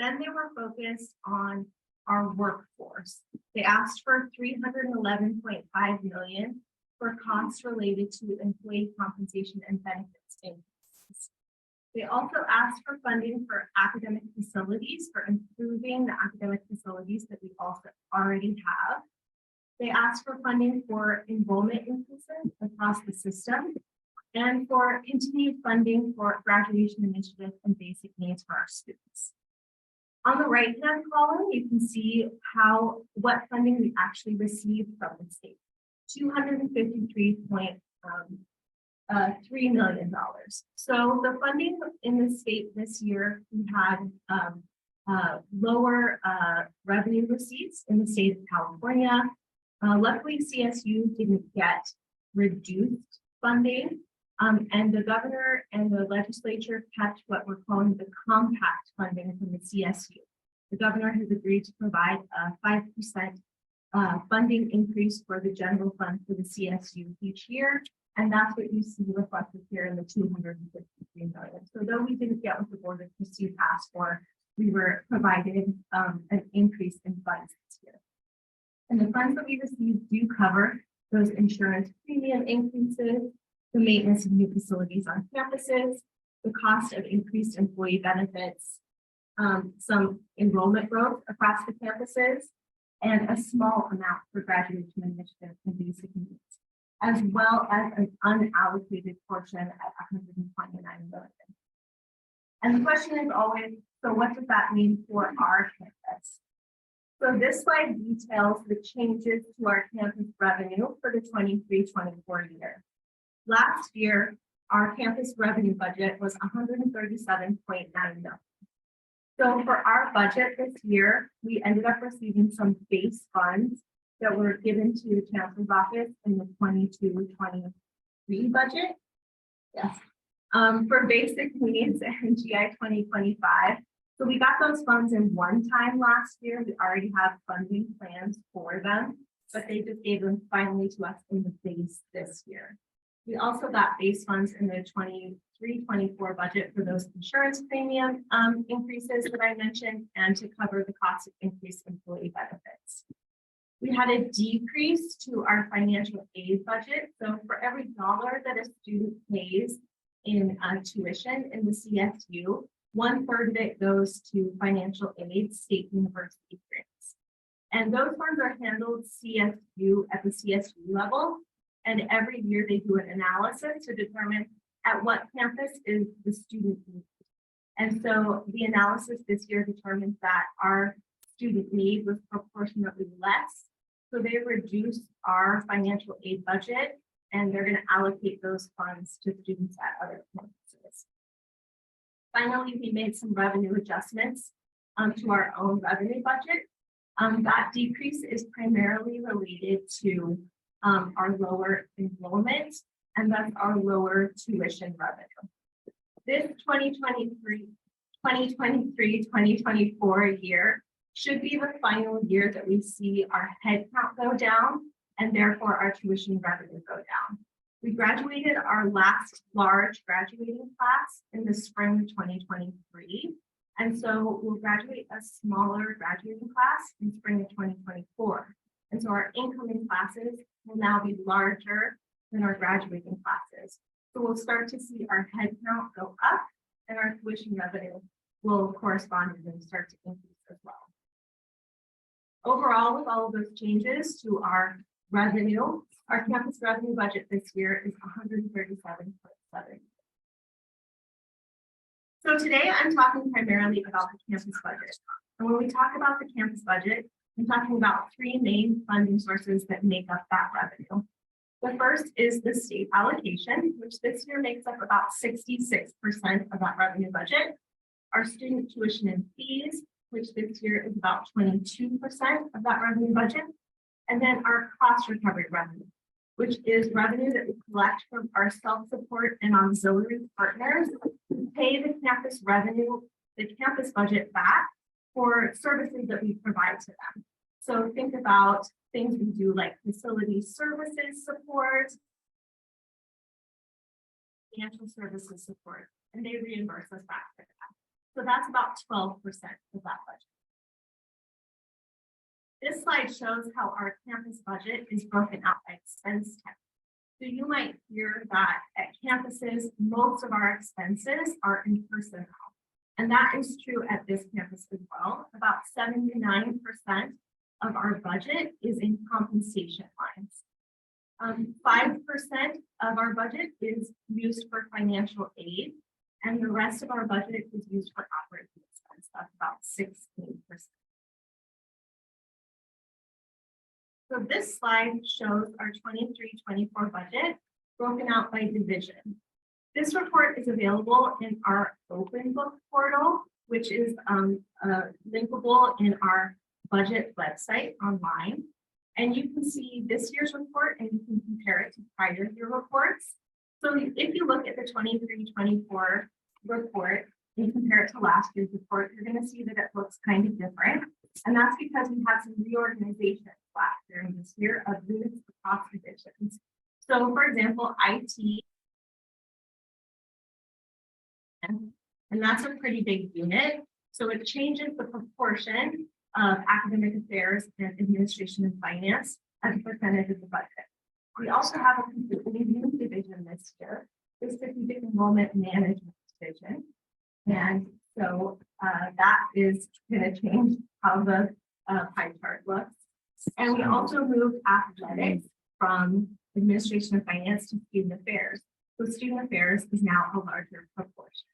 Then they were focused on our workforce. They asked for $311.5 million for costs related to employee compensation and benefits increases. They also asked for funding for academic facilities, for improving the academic facilities that we also already have. They asked for funding for enrollment increases across the system and for continued funding for graduation initiatives and basic needs for our students. On the right-hand column, you can see what funding we actually received from the state, $253.3 million. So the funding in the state this year, we had lower revenue receipts in the state of California. Luckily, CSU didn't get reduced funding, and the governor and the legislature kept what we're calling the compact funding from the CSU. The governor has agreed to provide a 5% funding increase for the general fund for the CSU each year, and that's what you see reflected here in the $253 million. So though we didn't get what the board of trustees asked for, we were provided an increase in funds this year. And the funds that we received do cover those insurance premium increases, the maintenance of new facilities on campuses, the cost of increased employee benefits, some enrollment growth across the campuses, and a small amount for graduation initiatives and basic needs, as well as an unallocated portion at $129 million. And the question is always, so what does that mean for our campus? So this slide details the changes to our campus revenue for the 23-24 year. Last year, our campus revenue budget was $137.9 million. So for our budget this year, we ended up receiving some base funds that were given to the chancellor's office in the 22-23 budget. Yes, for basic needs and GI 2025. So we got those funds in one time last year. We already have funding plans for them, but they just gave them finally to us in the base this year. We also got base funds in the 23-24 budget for those insurance premium increases that I mentioned and to cover the cost of increased employee benefits. We had a decrease to our financial aid budget. So for every dollar that a student pays in tuition in the CSU, 1/3 of it goes to financial aid, state university grants. And those funds are handled CSU at the CSU level. And every year they do an analysis to determine at what campus is the student need. And so the analysis this year determines that our student need was proportionately less. So they reduced our financial aid budget and they're going to allocate those funds to students at other campuses. Finally, we made some revenue adjustments to our own revenue budget. That decrease is primarily related to our lower enrollment and thus our lower tuition revenue. This 2023-2024 year should be the final year that we see our head count go down and therefore our tuition revenue go down. We graduated our last large graduating class in the spring of 2023. And so we'll graduate a smaller graduating class in spring of 2024. And so our incoming classes will now be larger than our graduating classes. So we'll start to see our head count go up and our tuition revenue will correspond and start to increase as well. Overall, with all of those changes to our revenue, our campus revenue budget this year is $137.7 million. So today I'm talking primarily about the campus budget. And when we talk about the campus budget, I'm talking about three main funding sources that make up that revenue. The first is the state allocation, which this year makes up about 66% of that revenue budget. Our student tuition and fees, which this year is about 22% of that revenue budget. And then our cost recovery revenue, which is revenue that we collect from our self-support and auxiliary partners to pay the campus revenue, the campus budget back for services that we provide to them. So think about things we do like facility services support, financial services support, and they reimburse us back for that. So that's about 12% of that budget. This slide shows how our campus budget is broken out by expense type. So you might hear that at campuses, most of our expenses are in personnel. And that is true at this campus as well. About 79% of our budget is in compensation lines. 5% of our budget is used for financial aid, and the rest of our budget is used for operating expense. That's about 16%. So this slide shows our 23-24 budget broken out by division. This report is available in our open book portal, which is linkable in our budget website online. And you can see this year's report and you can compare it to prior year reports. So if you look at the 23-24 report and compare it to last year's report, you're going to see that it looks kind of different. And that's because we had some reorganization during this year of units across divisions. So for example, IT, and that's a pretty big unit. So it changes the proportion of academic affairs and administration and finance as a percentage of the budget. We also have a completely new division this year, the strategic enrollment management division. And so that is going to change how the pie chart looks. And we also moved athletics from administration and finance to student affairs. So student affairs is now a larger proportion.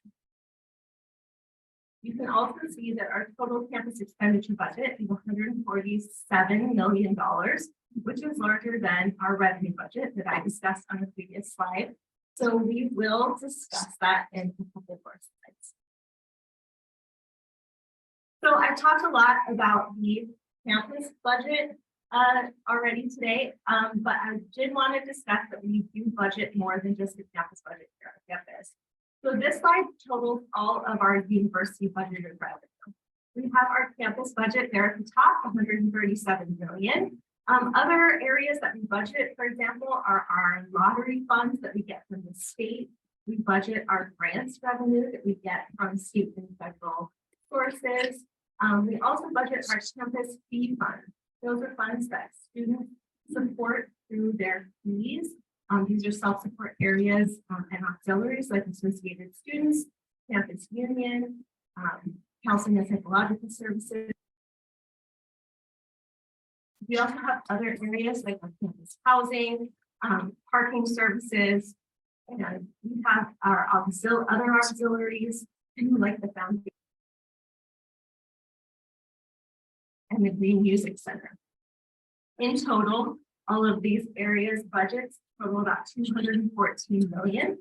You can also see that our total campus expenditure budget is $147 million, which is larger than our revenue budget that I discussed on the previous slide. So we will discuss that in a couple more slides. So I talked a lot about the campus budget already today, but I did want to discuss that we do budget more than just the campus budget here at campus. So this slide totals all of our university budgeted revenue. We have our campus budget there at the top, $137 million. Other areas that we budget, for example, are our lottery funds that we get from the state. We budget our grants revenue that we get from state and federal sources. We also budget our campus fee fund. Those are funds that students support through their fees. These are self-support areas and auxiliaries like associated students, campus union, counseling and psychological services. We also have other areas like our campus housing, parking services, and we have our other auxiliaries like the foundation and the Green Music Center. In total, all of these areas budgets total about $214 million.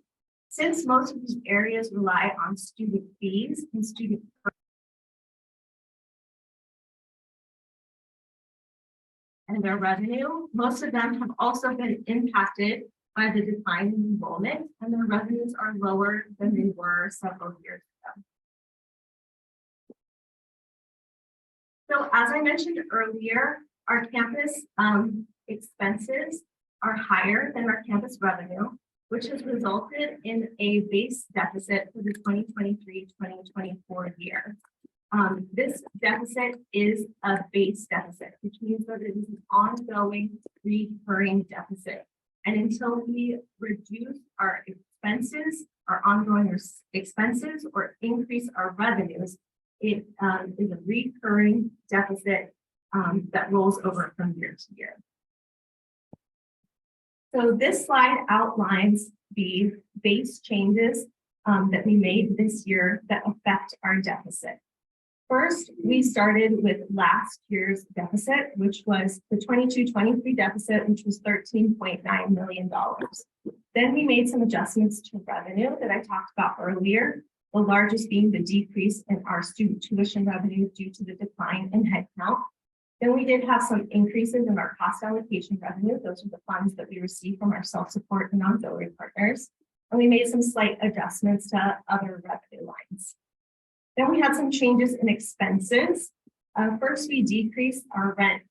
Since most of these areas rely on student fees and student and their revenue, most of them have also been impacted by the decline in enrollment, and their revenues are lower than they were several years ago. So as I mentioned earlier, our campus expenses are higher than our campus revenue, which has resulted in a base deficit for the 2023-2024 year. This deficit is a base deficit, which means that it is an ongoing recurring deficit. And until we reduce our expenses, our ongoing expenses, or increase our revenues, it is a recurring deficit that rolls over from year to year. So this slide outlines the base changes that we made this year that affect our deficit. First, we started with last year's deficit, which was the 22-23 deficit, which was $13.9 million. Then we made some adjustments to revenue that I talked about earlier, the largest being the decrease in our student tuition revenue due to the decline in headcount. Then we did have some increases in our cost allocation revenue. Those are the funds that we receive from our self-support and auxiliary partners. And we made some slight adjustments to other revenue lines. Then we had some changes in expenses. First, we decreased our rent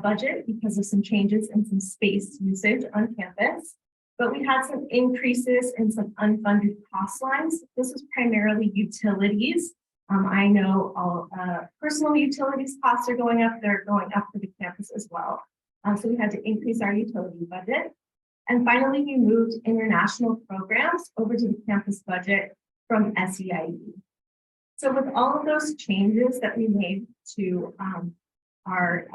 budget because of some changes in some space usage on campus. But we had some increases in some unfunded cost lines. This was primarily utilities I know all personal utilities costs are going up. They're going up for the campus as well. So we had to increase our utility budget. And finally, we moved international programs over to the campus budget from SEIU. So with all of those changes that we made to our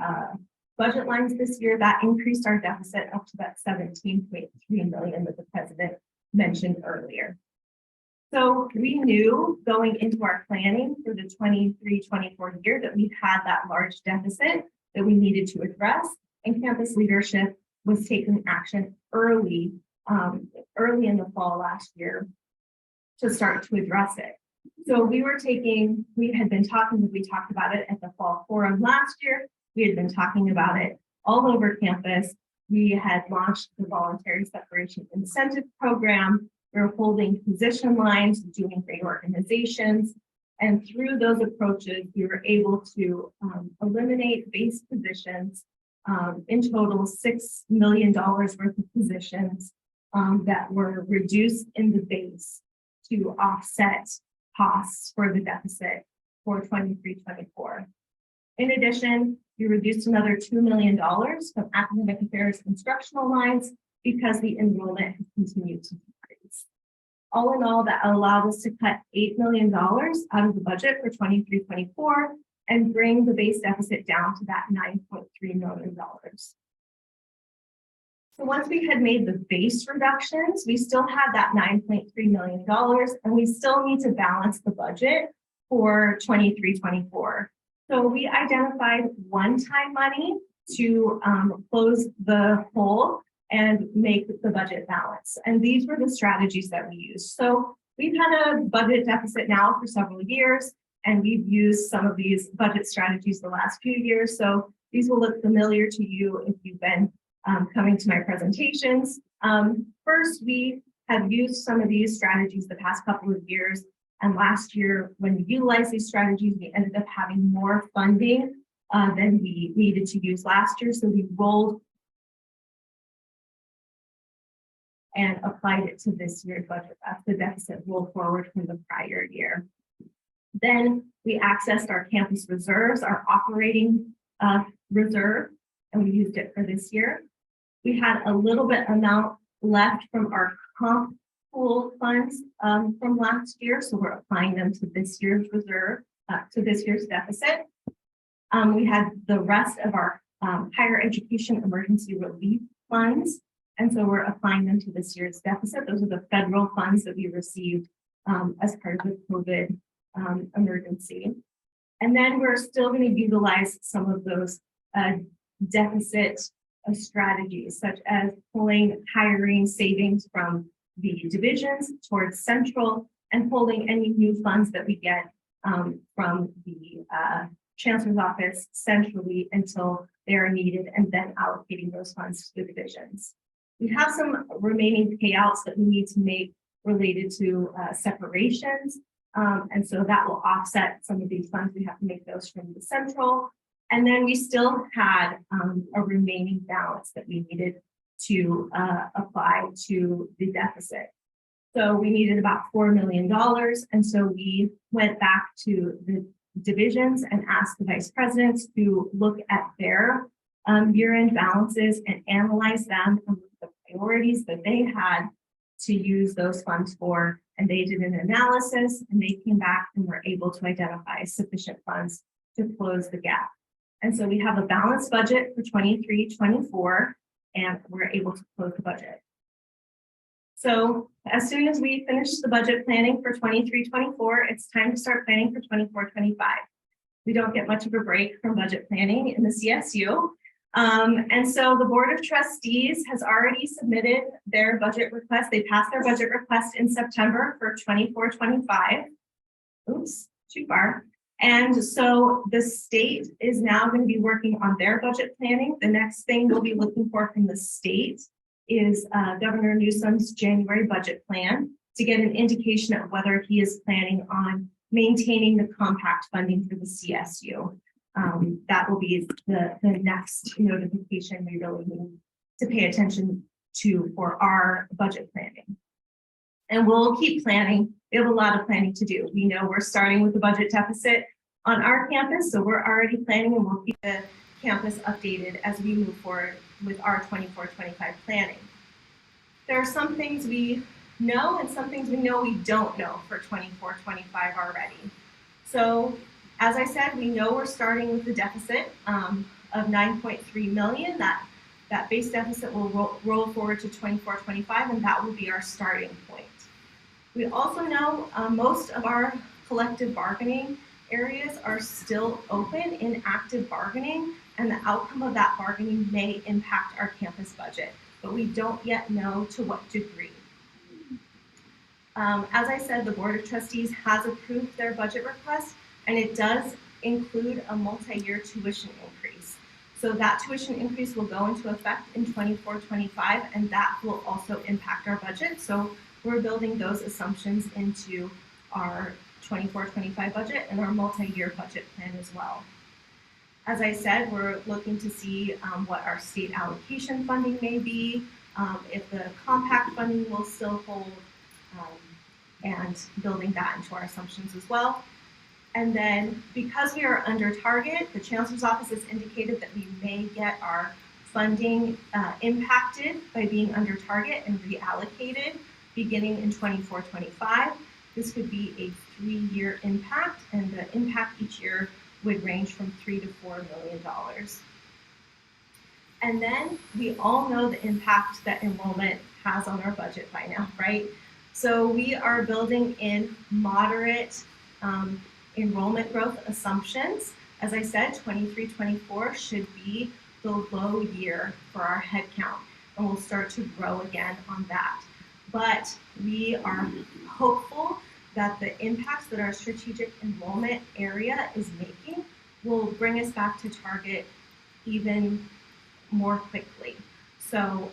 budget lines this year, that increased our deficit up to that 17.3 million that the president mentioned earlier. So we knew going into our planning for the 23-24 year that we had that large deficit that we needed to address, and campus leadership was taking action early in the fall last year to start to address it. So we talked about it at the fall forum last year. We had been talking about it all over campus. We had launched the voluntary separation incentive program. We were holding position lines, doing reorganizations. And through those approaches, we were able to eliminate base positions, in total $6 million worth of positions that were reduced in the base to offset costs for the deficit for 23-24. In addition, we reduced another $2 million from academic affairs instructional lines because the enrollment has continued to decrease. All in all, that allowed us to cut $8 million out of the budget for 23-24 and bring the base deficit down to that $9.3 million. So once we had made the base reductions, we still had that $9.3 million, and we still need to balance the budget for 23-24. So we identified one-time money to close the hole and make the budget balance. And these were the strategies that we used. So we've had a budget deficit now for several years, and we've used some of these budget strategies the last few years. So these will look familiar to you if you've been coming to my presentations. First, we have used some of these strategies the past couple of years. And last year, when we utilized these strategies, we ended up having more funding than we needed to use last year. So we rolled and applied it to this year's budget. That's the deficit rolled forward from the prior year. Then we accessed our campus reserves, our operating reserve, and we used it for this year. We had a little bit amount left from our comp pool funds from last year, so we're applying them to this year's reserve, to this year's deficit. We had the rest of our higher education emergency relief funds, and so we're applying them to this year's deficit. Those are the federal funds that we received as part of the COVID emergency. And then we're still going to utilize some of those deficit strategies, such as pulling hiring savings from the divisions towards central and pulling any new funds that we get from the chancellor's office centrally until they are needed, and then allocating those funds to the divisions. We have some remaining payouts that we need to make related to separations. And so that will offset some of these funds. We have to make those from the central. And then we still had a remaining balance that we needed to apply to the deficit. So we needed about $4 million. And so we went back to the divisions and asked the vice presidents to look at their year-end balances and analyze them and the priorities that they had to use those funds for. And they did an analysis, and they came back and were able to identify sufficient funds to close the gap. And so we have a balanced budget for 23-24, and we're able to close the budget. So as soon as we finish the budget planning for 23-24, it's time to start planning for 24-25. We don't get much of a break from budget planning in the CSU. And so the Board of Trustees has already submitted their budget request. They passed their budget request in September for 24-25. Oops, too far. And so the state is now going to be working on their budget planning. The next thing we'll be looking for from the state is Governor Newsom's January budget plan to get an indication of whether he is planning on maintaining the compact funding for the CSU. That will be the next notification we really need to pay attention to for our budget planning. And we'll keep planning. We have a lot of planning to do. We know we're starting with the budget deficit on our campus, so we're already planning, and we'll keep the campus updated as we move forward with our 24-25 planning. There are some things we know and some things we know we don't know for 24-25 already. So as I said, we know we're starting with the deficit of 9.3 million. That base deficit will roll forward to 24-25, and that will be our starting point. We also know most of our collective bargaining areas are still open in active bargaining, and the outcome of that bargaining may impact our campus budget, but we don't yet know to what degree. As I said, the Board of Trustees has approved their budget request, and it does include a multi-year tuition increase. So that tuition increase will go into effect in 24-25, and that will also impact our budget. So we're building those assumptions into our 24-25 budget and our multi-year budget plan as well. As I said, we're looking to see what our state allocation funding may be, if the compact funding will still hold, and building that into our assumptions as well. And then because we are under target, the Chancellor's Office has indicated that we may get our funding impacted by being under target and reallocated beginning in 24-25. This could be a 3-year impact, and the impact each year would range from $3 to $4 million. And then we all know the impact that enrollment has on our budget by now, right? So we are building in moderate enrollment growth assumptions. As I said, 23-24 should be the low year for our head count, and we'll start to grow again on that. But we are hopeful that the impacts that our strategic enrollment area is making will bring us back to target even more quickly. So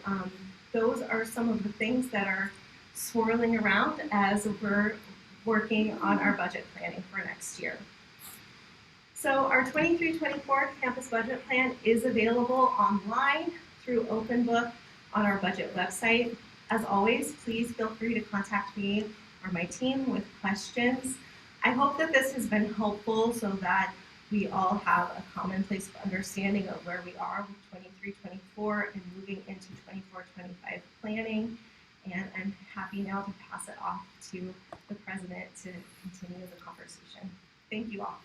those are some of the things that are swirling around as we're working on our budget planning for next year. So our 23-24 campus budget plan is available online through OpenBook on our budget website. As always, please feel free to contact me or my team with questions. I hope that this has been helpful so that we all have a commonplace understanding of where we are with 23-24 and moving into 24-25 planning. And I'm happy now to pass it off to the president to continue the conversation. Thank you all.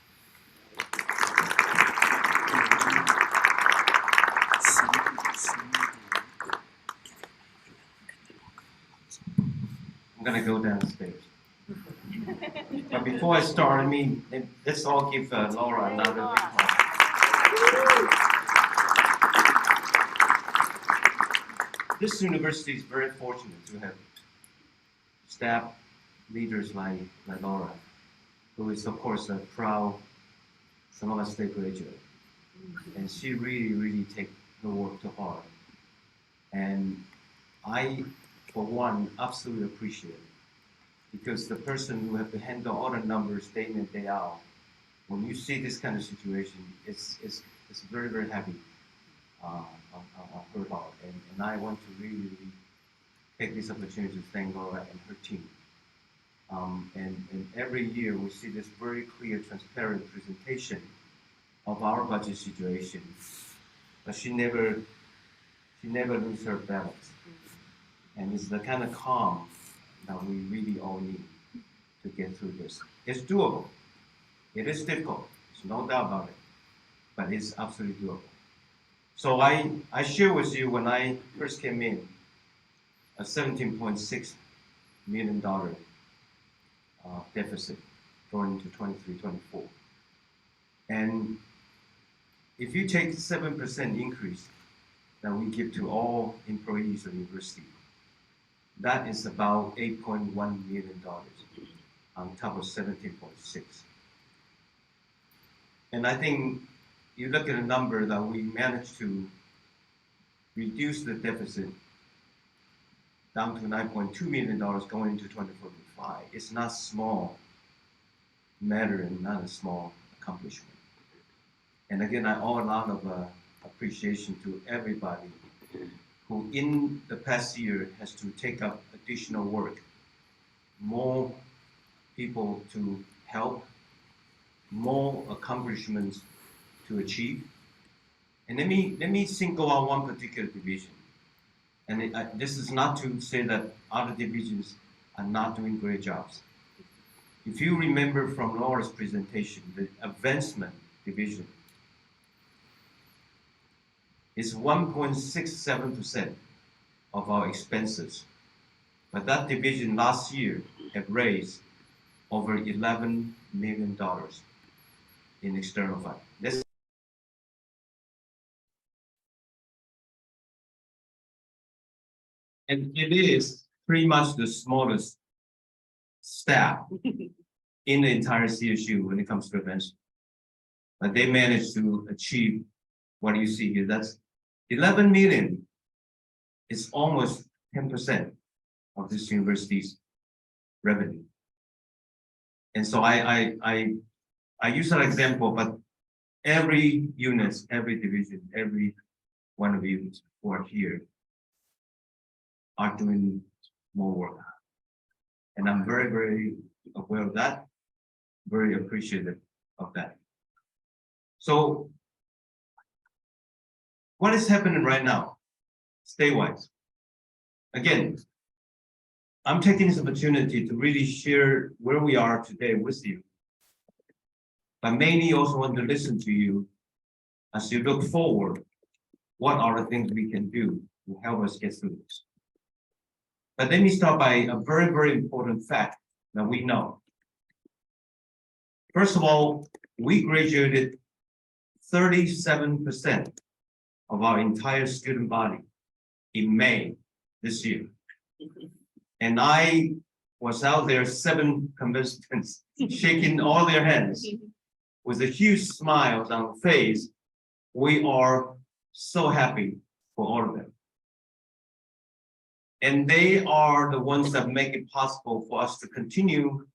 I'm gonna go downstairs. But before I start, let's all give Laura another big applause. This university is very fortunate to have staff leaders like Laura, who is of course a proud Sonoma State graduate. And she really takes her work to heart. And I, for one, absolutely appreciate it. Because the person who have to handle all the numbers day in and day out, when you see this kind of situation, it's very happy on her part. And I want to really take this opportunity to thank Laura and her team. And every year we see this very clear, transparent presentation of our budget situation, but she never loses her balance. And it's the kind of calm that we really all need to get through this. It's doable. It is difficult. There's no doubt about it, but it's absolutely doable. So I share with you when I first came in, a $17.6 million deficit going into 23-24. And if you take 7% increase that we give to all employees of the university, that is about $8.1 million on top of 17.6. And I think you look at a number that we managed to reduce the deficit down to $9.2 million going into 2045. It's not small matter and not a small accomplishment. And again, I owe a lot of appreciation to everybody who in the past year has to take up additional work more people to help, more accomplishments to achieve. And let me single out one particular division. And this is not to say that other divisions are not doing great jobs. If you remember from Laura's presentation, the advancement division is 1.67% of our expenses. But that division last year have raised over $11 million in external funding. And it is pretty much the smallest staff in the entire CSU when it comes to events. But they managed to achieve what you see here. That's 11 million. It's almost 10% of this university's revenue. And so I use that example, but every unit, every division, every one of you who are here are doing more work. And I'm very, very aware of that, very appreciative of that. So what is happening right now, statewide? Again, I'm taking this opportunity to really share where we are today with you. But mainly also want to listen to you as you look forward, what are the things we can do to help us get through this. But let me start by a very, very important fact that we know. First of all, we graduated 37% of our entire student body in May this year. And I was out there 7 conventions, shaking all their hands with a huge smile on the face. We are so happy for all of them. And they are the ones that make it possible for us to continue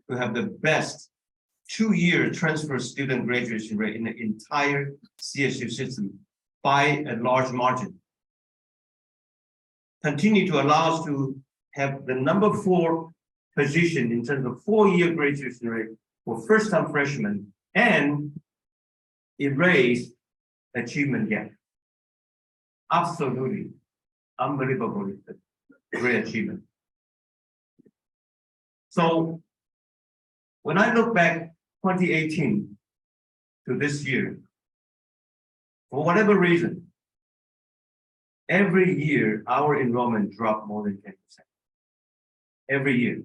to have the best 2-year transfer student graduation rate in the entire CSU system by a large margin. Continue to allow us to have the number 4 position in terms of 4-year graduation rate for first-time freshmen and erase achievement gap. Absolutely unbelievable, great achievement. So when I look back 2018 to this year, for whatever reason, every year our enrollment dropped more than 10%. Every year.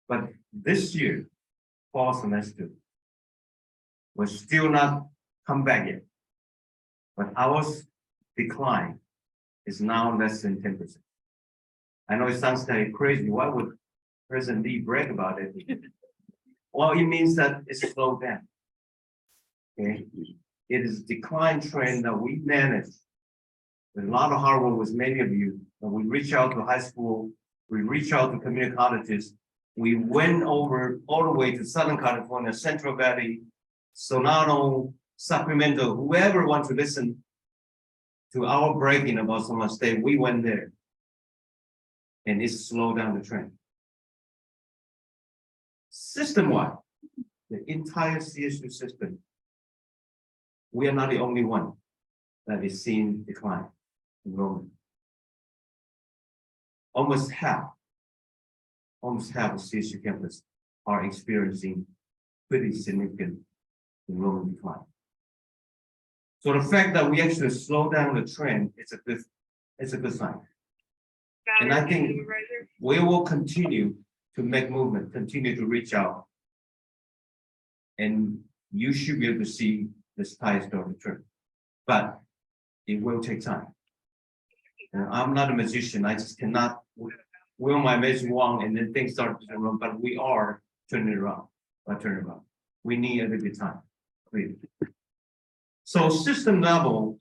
But this year, fall semester, was still not come back yet. But our decline is now less than 10%. I know it sounds kind of crazy. Why would President Lee brag about it? Well, it means that it's slowed down. Okay, it is a decline trend that we managed with a lot of hard work with many of you. When we reach out to high school, we reach out to community colleges. We went over all the way to Southern California, Central Valley, Sonoma, Sacramento, whoever wants to listen to our breaking about Sonoma State, we went there. And it's slowed down the trend. System-wide, the entire CSU system, we are not the only one that is seeing decline in enrollment. Almost half of CSU campus are experiencing pretty significant enrollment decline. So the fact that we actually slow down the trend, it's a good sign. And I think we will continue to make movement, continue to reach out. And you should be able to see this tide start to turn. But it will take time. And I'm not a magician. I just cannot will my magic wand and then things start to turn around. But we are turning it around. We need a little bit of time. Please. So system level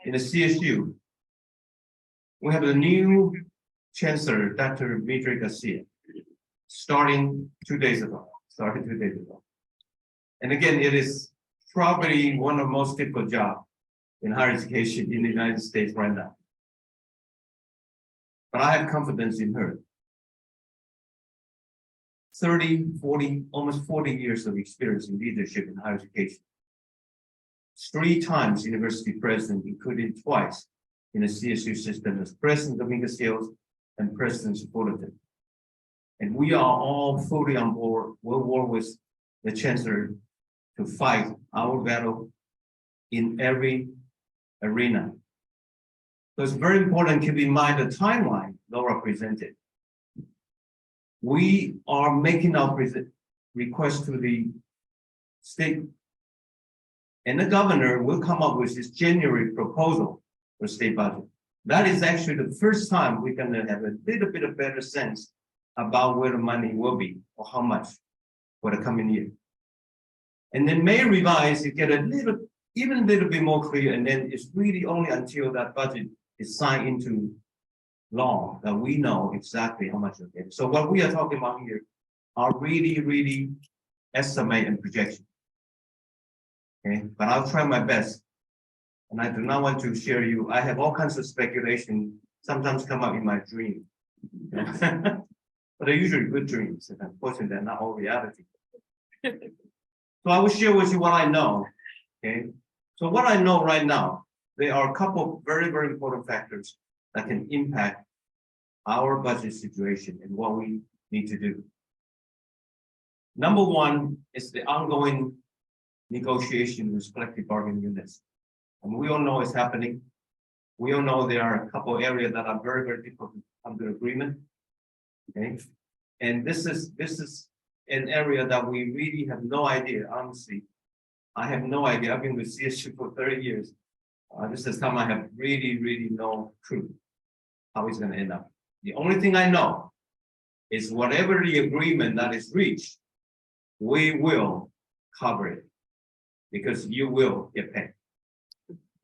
in the CSU, we have a new chancellor, Dr. Midri Garcia, starting 2 days ago. And again, it is probably one of the most difficult jobs in higher education in the United States right now. but I have confidence in her. 30, 40, almost 40 years of experience in leadership in higher education. 3 times university president, including twice in the CSU system as president of Dominguez Hills and president of Fullerton. And we are all fully on board. We'll work with the chancellor to fight our battle in every arena. So it's very important to keep in mind the timeline Laura presented. We are making our request to the state, and the governor will come up with his January proposal for state budget. That is actually the first time we're going to have a little bit of better sense about where the money will be or how much for the coming year. And then May revise, you get even a little bit more clear, and then it's really only until that budget is signed into law that we know exactly how much we're getting. So what we are talking about here are really estimate and projection. Okay, but I'll try my best. And I do not want to share you. I have all kinds of speculation, sometimes come up in my dream. But they're usually good dreams, and unfortunately, they're not all reality. So I will share with you what I know. Okay, so what I know right now, there are a couple of very important factors that can impact our budget situation and what we need to do. Number one is the ongoing negotiation with collective bargaining units. And we all know it's happening. We all know there are a couple of areas that are very difficult to come to agreement. Okay, and this is an area that we really have no idea. Honestly, I have no idea. I've been with CSU for 30 years. This is time I have really no clue how it's going to end up. The only thing I know is whatever the agreement that is reached, we will cover it because you will get paid.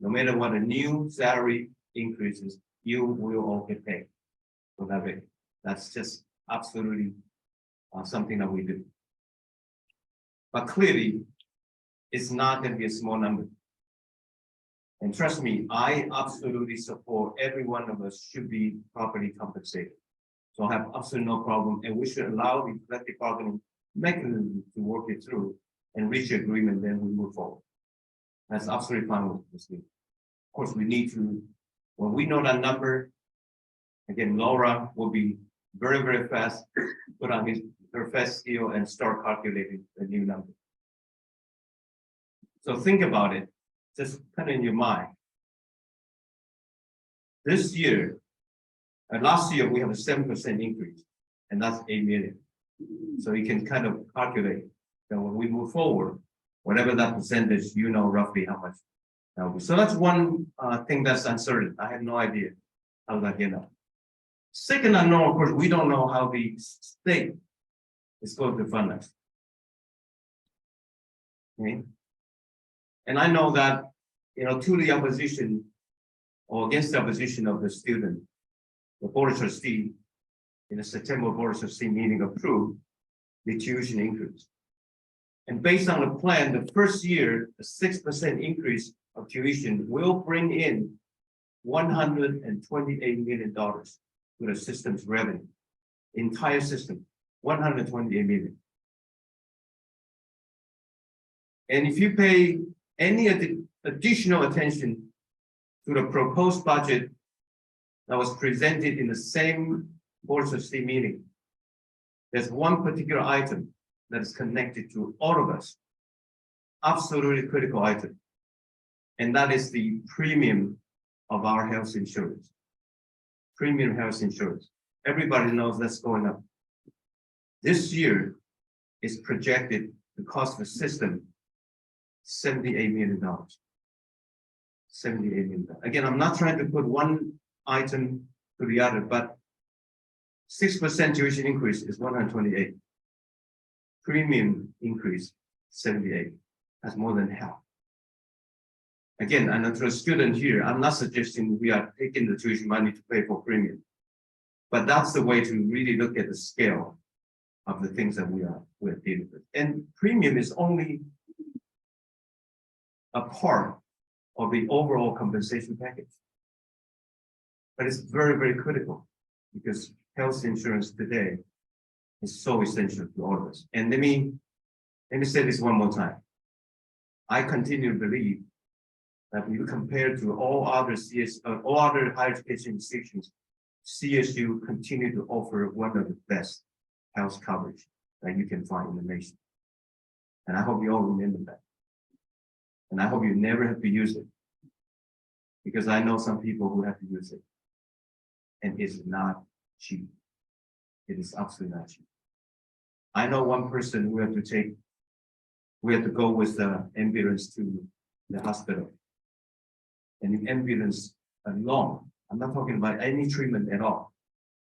No matter what the new salary increases, you will all get paid for that rate. That's just absolutely something that we do. But clearly, it's not going to be a small number. And trust me, I absolutely support every one of us should be properly compensated. So I have absolutely no problem, and we should allow the collective bargaining mechanism to work it through and reach an agreement, then we move forward. That's absolutely fine with me. Of course, we need to, when we know that number, again, Laura will be very fast, put on her fast skill and start calculating the new number. So think about it, just kind of in your mind. This year, last year, we have a 7% increase, and that's 8 million. So you can kind of calculate that when we move forward, whatever that percentage, you know roughly how much that will be. So that's one thing that's uncertain. I have no idea how that get up. Second unknown, of course, we don't know how the state is going to fund us. Okay? And I know that, to the opposition or against the opposition of the student, the board of trustee in the September board of trustee meeting approved the tuition increase. And based on the plan, the first year, a 6% increase of tuition will bring in $128 million to the system's revenue. Entire system, 128 million. And if you pay any additional attention to the proposed budget that was presented in the same board of trustee meeting, there's one particular item that is connected to all of us, absolutely critical item, and that is the premium of our health insurance. Premium health insurance. Everybody knows that's going up. This year is projected to cost the system $78 million. $78 million. Again, I'm not trying to put one item to the other, but 6% tuition increase is 128. Premium increase 78. That's more than half. Again, and to a student here, I'm not suggesting we are taking the tuition money to pay for premium, but that's the way to really look at the scale of the things that we're dealing with. And premium is only a part of the overall compensation package, but it's very critical. because health insurance today is so essential to all of us. And let me say this one more time. I continue to believe that when you compare to all other all other higher education institutions, CSU continue to offer one of the best health coverage that you can find in the nation. And I hope you all remember that. And I hope you never have to use it, because I know some people who have to use it, and it's not cheap. It is absolutely not cheap. I know one person who had to go with the ambulance to the hospital. And the ambulance alone, I'm not talking about any treatment at all.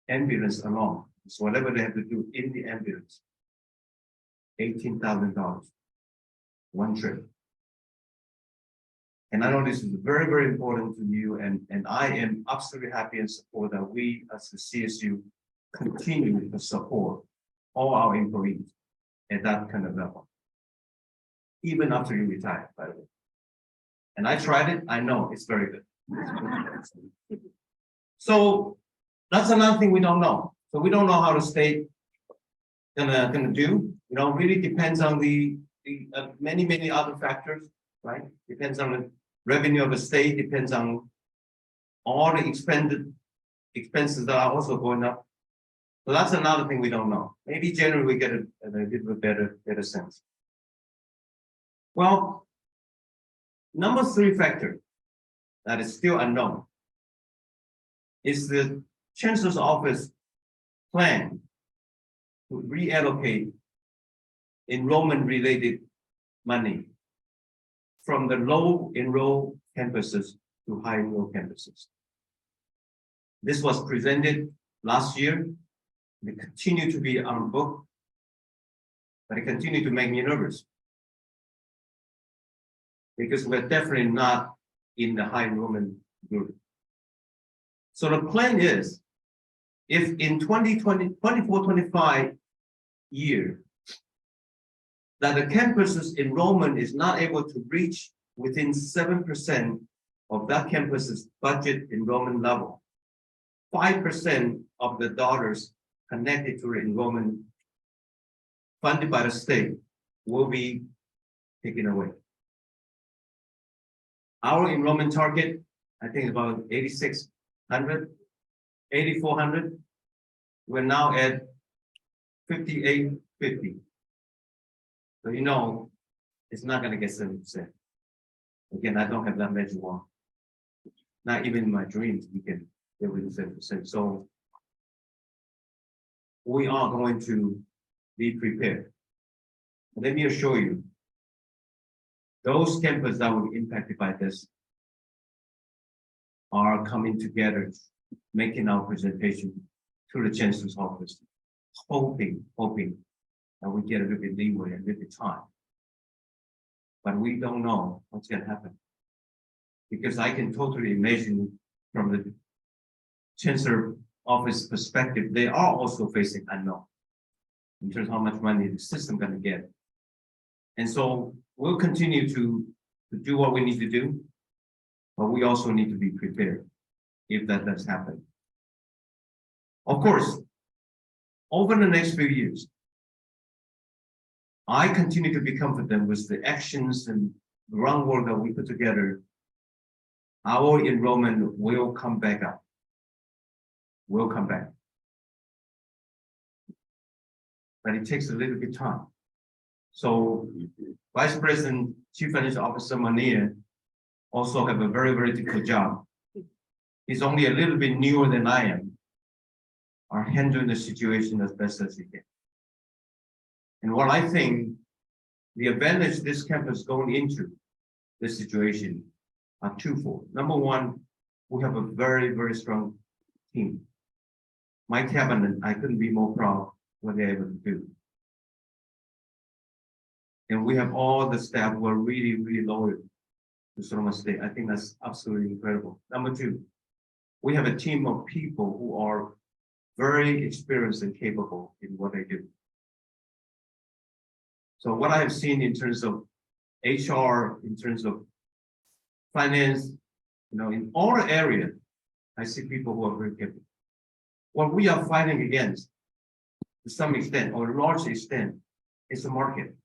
Ambulance alone, so whatever they have to do in the ambulance, $18,000, one trip. And I know this is very, very important to you, and I am absolutely happy and support that we as the CSU continue to support all our employees at that kind of level, even after you retire, by the way. And I tried it, I know it's very good. So that's another thing we don't know. So we don't know how the state gonna do. You know, really depends on the many other factors, right? Depends on the revenue of the state, depends on all the expenses that are also going up. So that's another thing we don't know. Maybe generally we get a little bit better sense. Well, number 3 factor that is still unknown is the Chancellor's Office plan to reallocate enrollment-related money from the low-enroll campuses to high-enroll campuses. This was presented last year. It continued to be on book, but it continued to make me nervous, because we're definitely not in the high enrollment group. So the plan is, if in 24-25 year, that the campus's enrollment is not able to reach within 7% of that campus's budget enrollment level, 5% of the dollars connected to the enrollment funded by the state will be taken away. Our enrollment target, I think, is about 8,600, 8,400. We're now at 5,850. So you know, it's not going to get 7%. Again, I don't have that magic wand. Not even in my dreams, we can get within 7%. So we are going to be prepared. Let me assure you, those campuses that will be impacted by this are coming together, making our presentation to the Chancellor's Office, hoping that we get a little bit leeway and a little bit time. But we don't know what's going to happen, because I can totally imagine from the Chancellor's Office perspective, they are also facing unknown in terms of how much money the system going to get. And so we'll continue to do what we need to do, but we also need to be prepared if that does happen. Of course, over the next few years, I continue to be confident with the actions and groundwork that we put together. Our enrollment will come back up. Will come back. But it takes a little bit of time. So Vice President, Chief Financial Officer Mania also have a very, very difficult job. He's only a little bit newer than I am, are handling the situation as best as he can. And what I think the advantage this campus going into this situation are twofold. Number one, we have a very, very strong team. My cabinet, I couldn't be more proud what they're able to do. And we have all the staff who are really, really loyal to Sonoma State. I think that's absolutely incredible. Number two, we have a team of people who are very experienced and capable in what they do. So what I have seen in terms of HR, in terms of finance, in all the areas, I see people who are very capable. What we are fighting against, to some extent or large extent, is the market.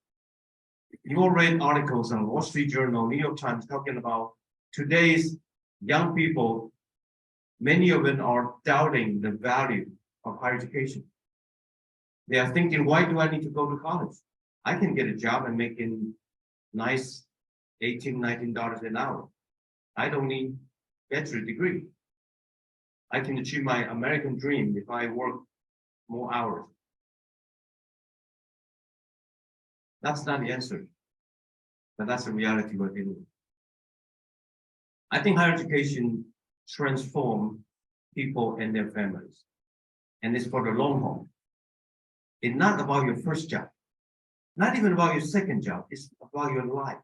You all read articles on Wall Street Journal, New York Times talking about today's young people. Many of them are doubting the value of higher education. They are thinking, why do I need to go to college? I can get a job and making nice $18, $19 an hour. I don't need bachelor degree. I can achieve my American dream if I work more hours. That's not the answer, but that's the reality we're dealing with. I think higher education transforms people and their families, and it's for the long haul. It's not about your first job, not even about your second job. It's about your life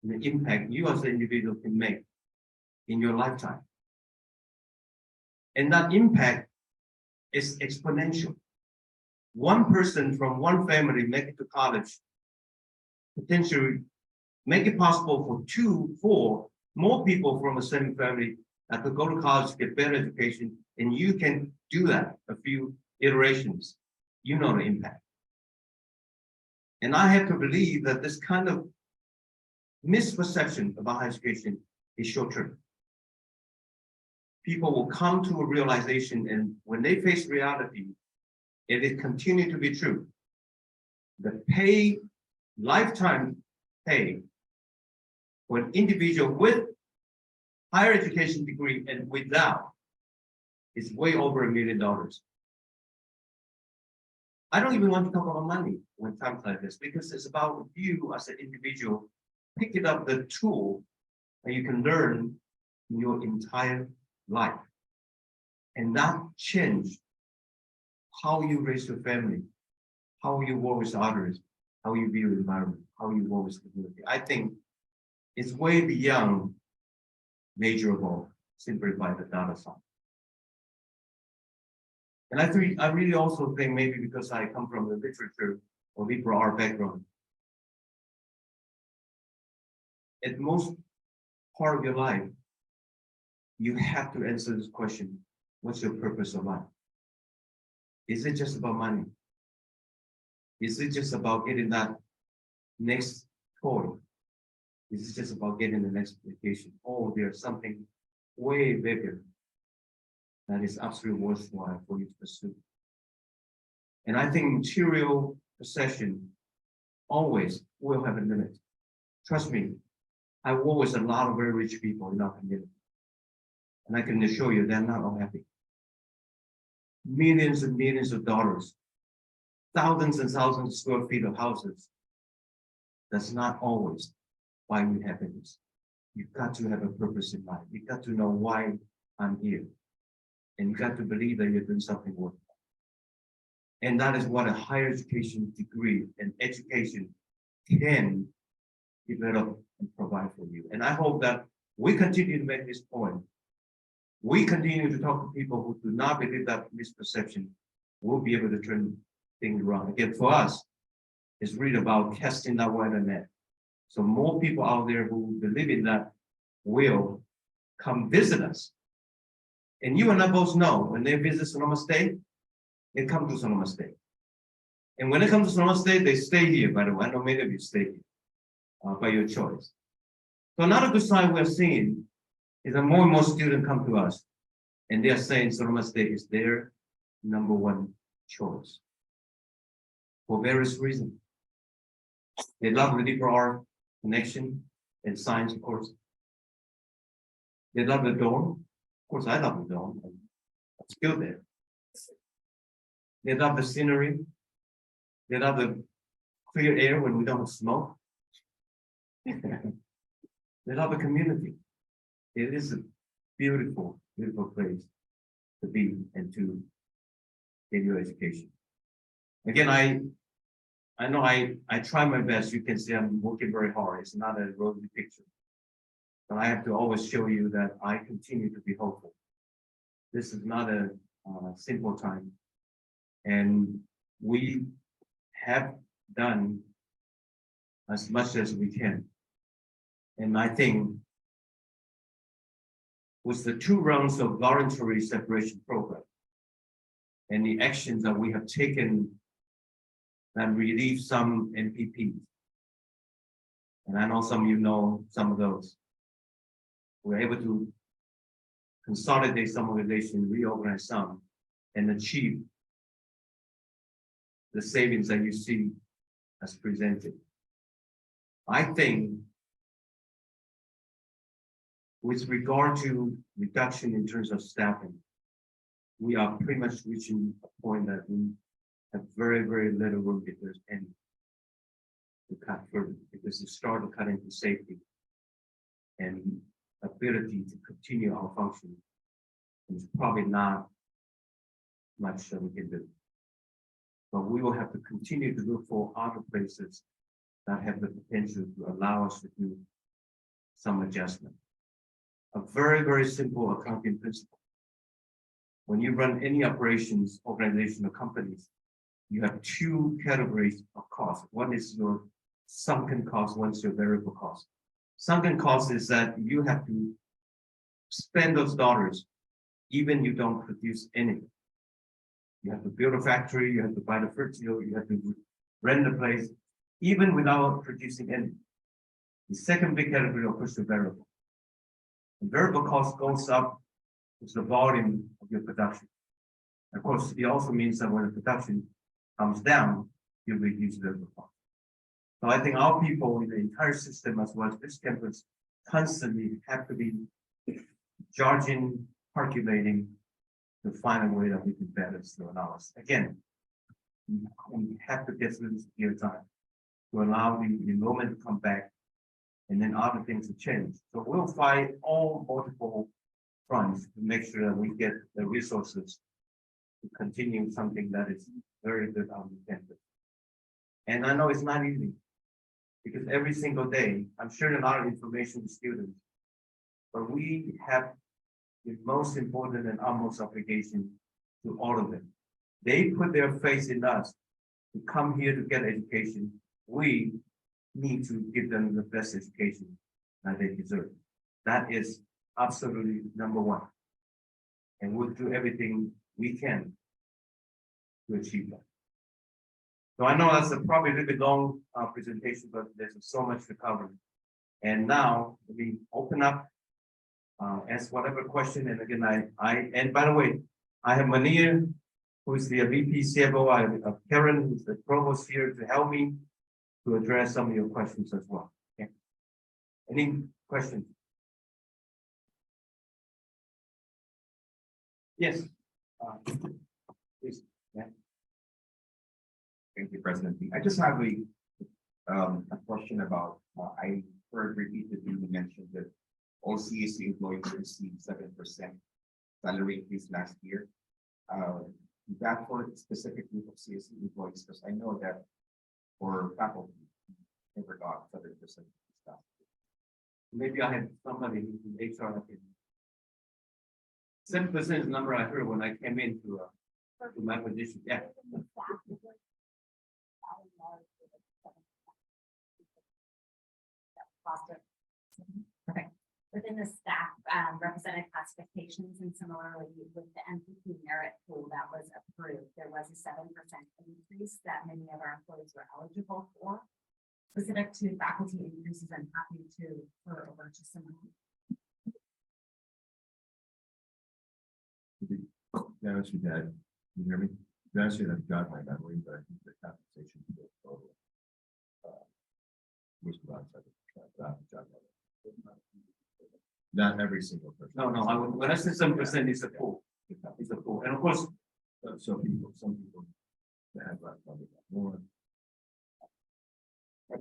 and the impact you as an individual can make in your lifetime. And that impact is exponential. One person from one family make it to college, potentially make it possible for 2, 4 more people from the same family that could go to college, get better education, and you can do that a few iterations. You know the impact. And I have to believe that this kind of misperception about higher education is short-term. People will come to a realization, and when they face reality, if it continues to be true, the pay, lifetime pay for an individual with higher education degree and without is way over $1 million. I don't even want to talk about money when times like this, because it's about you as an individual picking up the tool that you can learn in your entire life. And that changed how you raise your family, how you work with others, how you view the environment, how you work with the community. I think it's way beyond measurable simply by the data side. And I really also think maybe because I come from the literature or liberal art background, at most part of your life, you have to answer this question: what's your purpose of life? Is it just about money? Is it just about getting that next toy? Is it just about getting the next vacation? Or there's something way bigger that is absolutely worthwhile for you to pursue? And I think material possession always will have a limit. Trust me, I work with a lot of very rich people in our community. And I can assure you they're not all happy. Millions and millions of dollars, thousands and thousands of square feet of houses. That's not always why you happiness. You've got to have a purpose in life. You've got to know why I'm here. And you got to believe that you're doing something worthwhile. And that is what a higher education degree and education can develop and provide for you. And I hope that we continue to make this point. We continue to talk to people who do not believe that misperception. We'll be able to turn things around. Again, for us, it's really about casting that wider net. So more people out there who believe in that will come visit us. And you and I both know when they visit Sonoma State, they come to Sonoma State. And when they come to Sonoma State, they stay here, by the way. I know many of you stay here by your choice. So another good sign we're seeing is that more and more students come to us and they're saying Sonoma State is their #1 choice for various reasons. They love the liberal art connection and science, of course. They love the dorm. Of course, I love the dorm. I'm still there. They love the scenery. They love the clear air when we don't smoke. They love the community. It is a beautiful, beautiful place to be and to get your education. Again, I know I try my best. You can see I'm working very hard. It's not a rosy picture. But I have to always show you that I continue to be hopeful. This is not a simple time. And we have done as much as we can. And I think with the 2 rounds of voluntary separation program, and the actions that we have taken that relieve some MPPs. And I know some of you know some of those. We're able to consolidate some organizations, reorganize some, and achieve the savings that you see as presented. I think with regard to reduction in terms of staffing, we are pretty much reaching a point that we have very, very little room if there's any to cut further, because the start to cut into safety and ability to continue our function is probably not much that we can do. But we will have to continue to look for other places that have the potential to allow us to do some adjustment. A very, very simple accounting principle. When you run any operations, organization, or companies, you have two categories of cost. One is your sunken cost, one is your variable cost. Sunken cost is that you have to spend those dollars even you don't produce anything. You have to build a factory, you have to buy the fertilizer, you have to rent the place, even without producing anything. The second big category, of course, the variable. The variable cost goes up with the volume of your production. Of course, it also means that when the production comes down, you reduce variable cost. So I think our people in the entire system, as well as this campus, constantly have to be judging, calculating, to find a way that we can balance the analysis. Again, we have to get through this year time to allow the enrollment to come back and then other things to change. So we'll fight all multiple fronts to make sure that we get the resources to continue something that is very good on the campus. And I know it's not easy because every single day I'm sharing a lot of information with students, but we have the most important and utmost obligation to all of them. They put their faith in us to come here to get education. We need to give them the best education that they deserve. That is absolutely number one. And we'll do everything we can to achieve that. So I know that's probably a little bit long presentation, but there's so much to cover. And now let me open up, ask whatever question. And again, and by the way, I have Manir, who is the VP CFO. I have Karen, who's the provost here to help me to address some of your questions as well. Okay. Any questions? Yes. Please. Yeah. Thank you, President. I just have a question about, I heard repeatedly you mentioned that all CSE employees received 7% salary increase last year. Is that for a specific group of CSE employees? Because I know that for faculty, never got 7% stuff. Maybe I had somebody in HR that can. 7% is the number I heard when I came into to my position. Yeah. Okay. Within the staff represented classifications, and similarly with the MPP merit pool that was approved, there was a 7% increase that many of our employees were eligible for. Specific to faculty increases, I'm happy to refer over to someone. Yeah, that's your dad. Can you hear me? That's your job, I believe, but I think the compensation was about 7%. Not every single person. No, when I say 7%, it's a pool. It's a pool. And of course, some people that have less probably got more.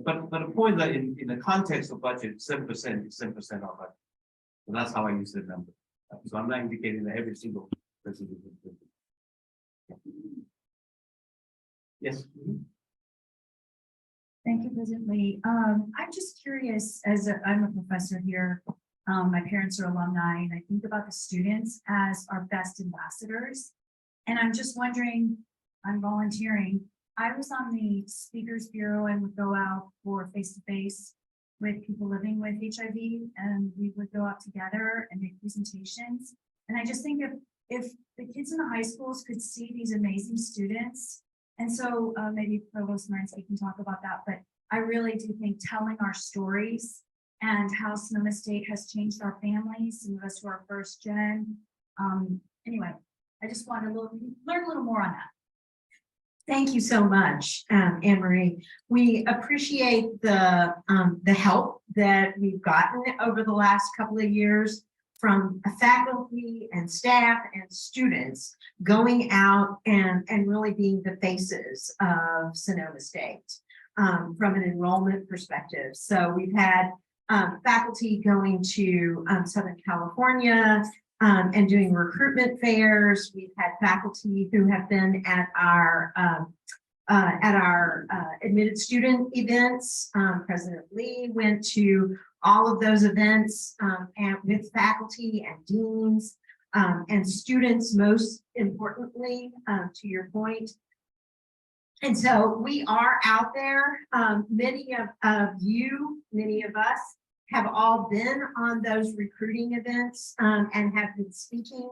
but the point that in the context of budget, 7% is 7% of budget. So that's how I use the number. So I'm not indicating that every single person is included. Yes. Thank you, President Lee. I'm just curious, I'm a professor here, my parents are alumni, and I think about the students as our best ambassadors. And I'm just wondering, I'm volunteering. I was on the Speakers Bureau and would go out for face-to-face with people living with HIV, and we would go out together and make presentations. And I just think if the kids in the high schools could see these amazing students, and so maybe Provost Marinsky can talk about that, but I really do think telling our stories and how Sonoma State has changed our families, some of us who are first gen. Anyway, I just want to learn a little more on that. Thank you so much, Anne Marie. We appreciate the help that we've gotten over the last couple of years from faculty and staff and students going out and really being the faces of Sonoma State from an enrollment perspective. So we've had faculty going to Southern California and doing recruitment fairs. We've had faculty who have been at our admitted student events. President Lee went to all of those events and with faculty and deans and students, most importantly, to your point. And so we are out there. Many of us have all been on those recruiting events and have been speaking.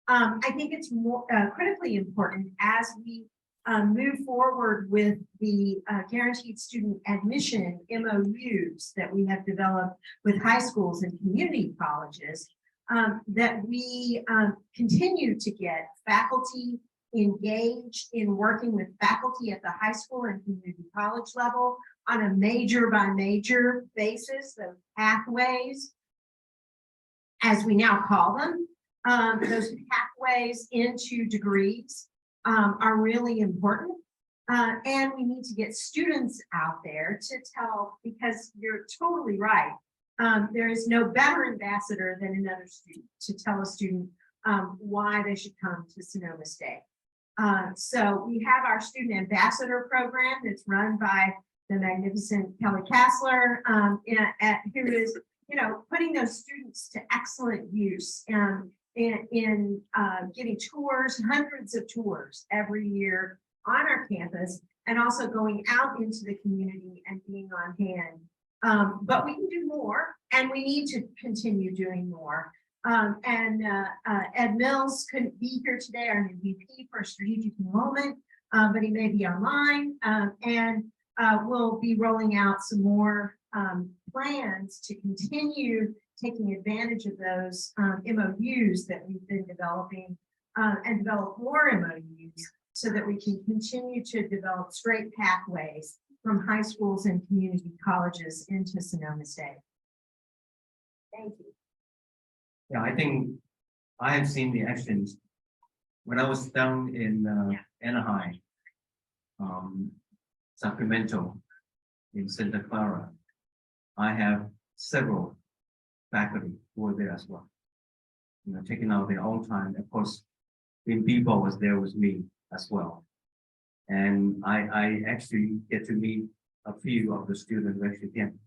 I think it's more critically important as we move forward with the guaranteed student admission MOUs that we have developed with high schools and community colleges, that we continue to get faculty engaged in working with faculty at the high school and community college level on a major by major basis, the pathways, as we now call them. Those pathways into degrees are really important. And we need to get students out there to tell, because you're totally right. There is no better ambassador than another student to tell a student why they should come to Sonoma State. So we have our student ambassador program that's run by the magnificent Kelly Kassler, who is, putting those students to excellent use in giving tours, hundreds of tours every year on our campus, and also going out into the community and being on hand. But we can do more, and we need to continue doing more. Ed Mills couldn't be here today, our new VP for strategic enrollment, but he may be online, and we'll be rolling out some more plans to continue taking advantage of those MOUs that we've been developing and develop more MOUs so that we can continue to develop straight pathways from high schools and community colleges into Sonoma State. Thank you. Yeah, I think I have seen the actions when I was down in Anaheim, Sacramento, in Santa Clara. I have several faculty who were there as well, taking out their own time. Of course, Dean Bebo was there with me as well. And I actually get to meet a few of the students who actually came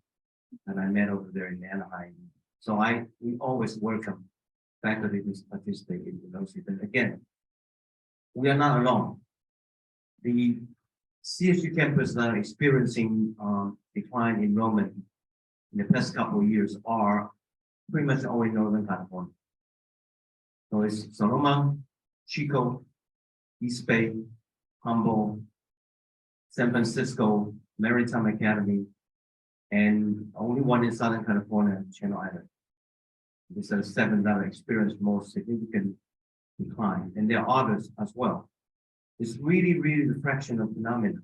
that I met over there in Anaheim. So we always welcome faculty to participate in those events. Again, we are not alone. The CSU campus that are experiencing decline in enrollment in the past couple of years are pretty much all in Northern California. So it's Sonoma, Chico, East Bay, Humboldt, San Francisco, Maritime Academy, and only one in Southern California, Channel Island. These are 7 that experienced more significant decline, and there are others as well. It's really, really the fraction of phenomenon,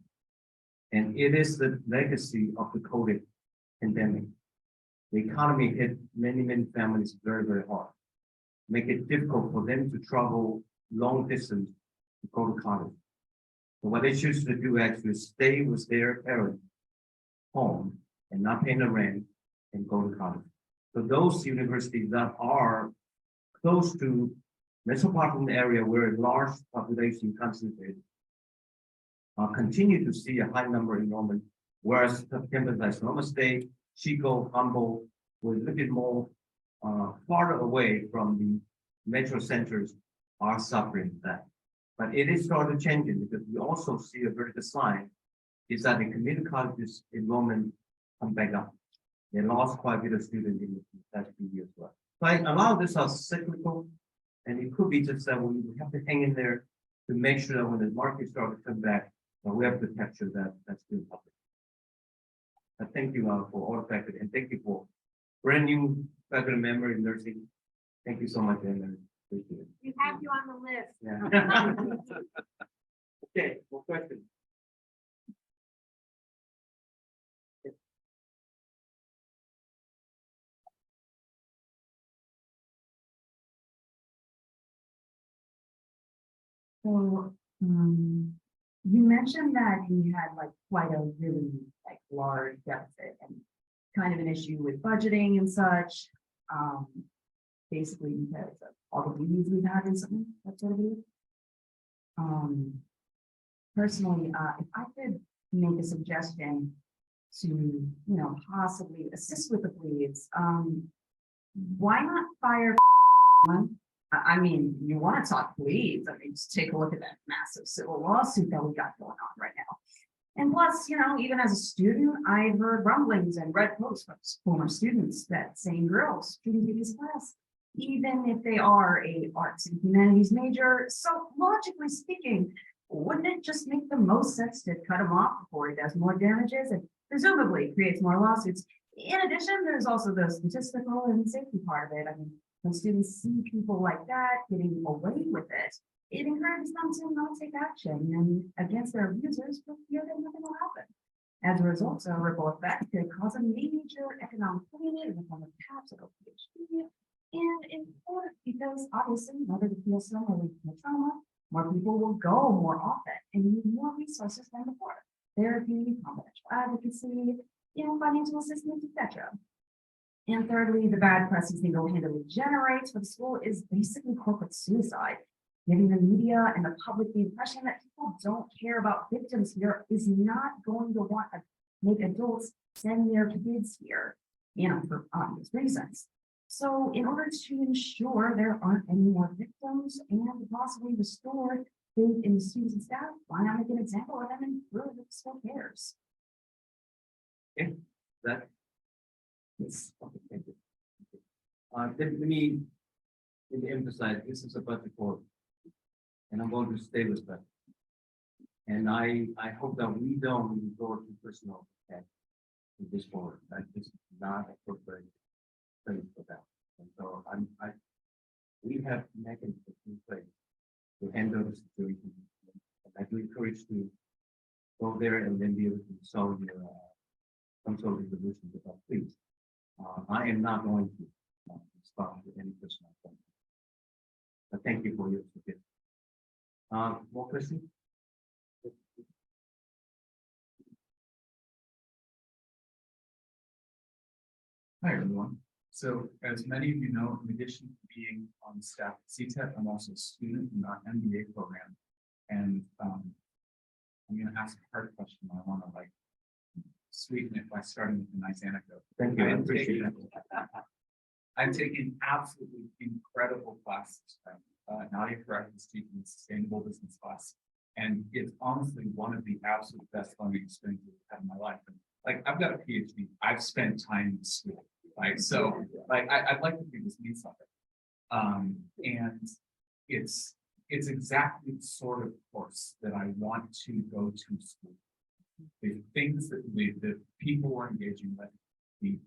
and it is the legacy of the COVID pandemic. The economy hit many, many families very, very hard, make it difficult for them to travel long distance to go to college. So what they choose to do actually is stay with their parents home and not paying the rent and go to college. So those universities that are close to metropolitan area where a large population concentrated continue to see a high number of enrollment, whereas campus like Sonoma State, Chico, Humboldt were a little bit more farther away from the metro centers are suffering that. But it is starting to changing because we also see a very good sign is that the community colleges enrollment come back up. They lost quite a bit of students in the past few years. So a lot of this are cyclical, And it could be just that we have to hang in there to make sure that when the market starts to come back, we have to capture that's still public. Thank you for all the faculty, and thank you for brand new faculty member in nursing. Thank you so much, and appreciate it. We have you on the list. Yeah. Okay, more questions? So, you mentioned that he had like quite a really like large deficit and kind of an issue with budgeting and such. Basically because of all the bleeds we've had recently, that sort of it. Personally, if I could make a suggestion to, possibly assist with the bleeds, why not fire one? I mean, you want to talk bleeds, I mean, just take a look at that massive civil lawsuit that we got going on right now. And plus, even as a student, I've heard rumblings and read posts from former students that same girls shouldn't be this class, even if they are a arts and humanities major. So logically speaking, wouldn't it just make the most sense to cut him off before he does more damages and presumably creates more lawsuits? In addition, there's also the statistical and safety part of it. I mean, when students see people like that getting away with it, it encourages them to not take action and against their abusers for fear that nothing will happen. As a result, a ripple effect could cause a major economic failure in the form of caps or PhD. And in part, because obviously, in order to feel similarly to trauma, more people will go more often and need more resources than before. Therapy, confidential advocacy, financial assistance, etc. And thirdly, the bad press he single-handedly generates for the school is basically corporate suicide, giving the media and the public the impression that people don't care about victims here is not going to want to make adults send their kids here, for obvious reasons. So in order to ensure there aren't any more victims and possibly restore faith in the students and staff, why not make an example of them and prove that the school cares? That. Yes. Okay, thank you. Let me emphasize, this is a budget board, and I'm going to stay with that. And I hope that we don't resort to personal attack in this board. That is not appropriate place for that. And so we have mechanisms in place to handle the situation. And I do encourage you to go there and then be able to solve your some sort of resolution with that, please. I am not going to respond to any personal point. But thank you for your support. More questions? Hi, everyone. So as many of you know, in addition to being on staff at CTEP, I'm also a student in our MBA program. And I'm going to ask a hard question. I want to sweeten it by starting with a nice anecdote. Thank you. I appreciate that. I'm taking absolutely incredible classes. Nadia Correct is teaching a sustainable business class. And it's honestly one of the absolute best learning experiences I've had in my life. And I've got a PhD. I've spent time in school, right? So I'd like to think this means something. And it's exactly the sort of course that I want to go to school. The things that the people we're engaging with, the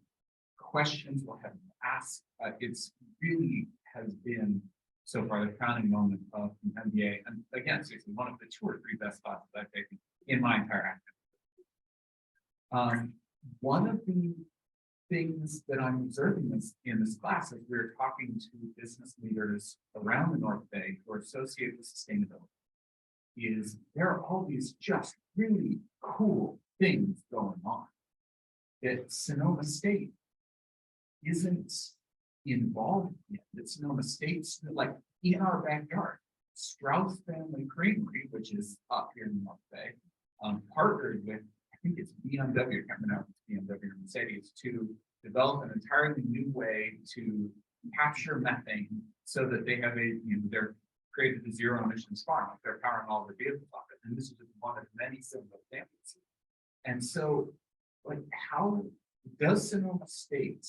questions we're having to ask, it's really has been so far the crowning moment of the MBA. And again, seriously, one of the 2 or 3 best classes I've taken in my entire academic. One of the things that I'm observing in this class is we're talking to business leaders around the North Bay who are associated with sustainability. Is there are all these just really cool things going on that Sonoma State isn't involved in. That Sonoma State's in our backyard. Strauss Family Creamery, which is up here in the North Bay, partnered with, I think it's BMW, I can't remember if it's BMW or Mercedes, to develop an entirely new way to capture methane so that they have they're created a zero emissions farm. They're powering all the vehicles off it. And this is just one of many similar examples. And so, how does Sonoma State,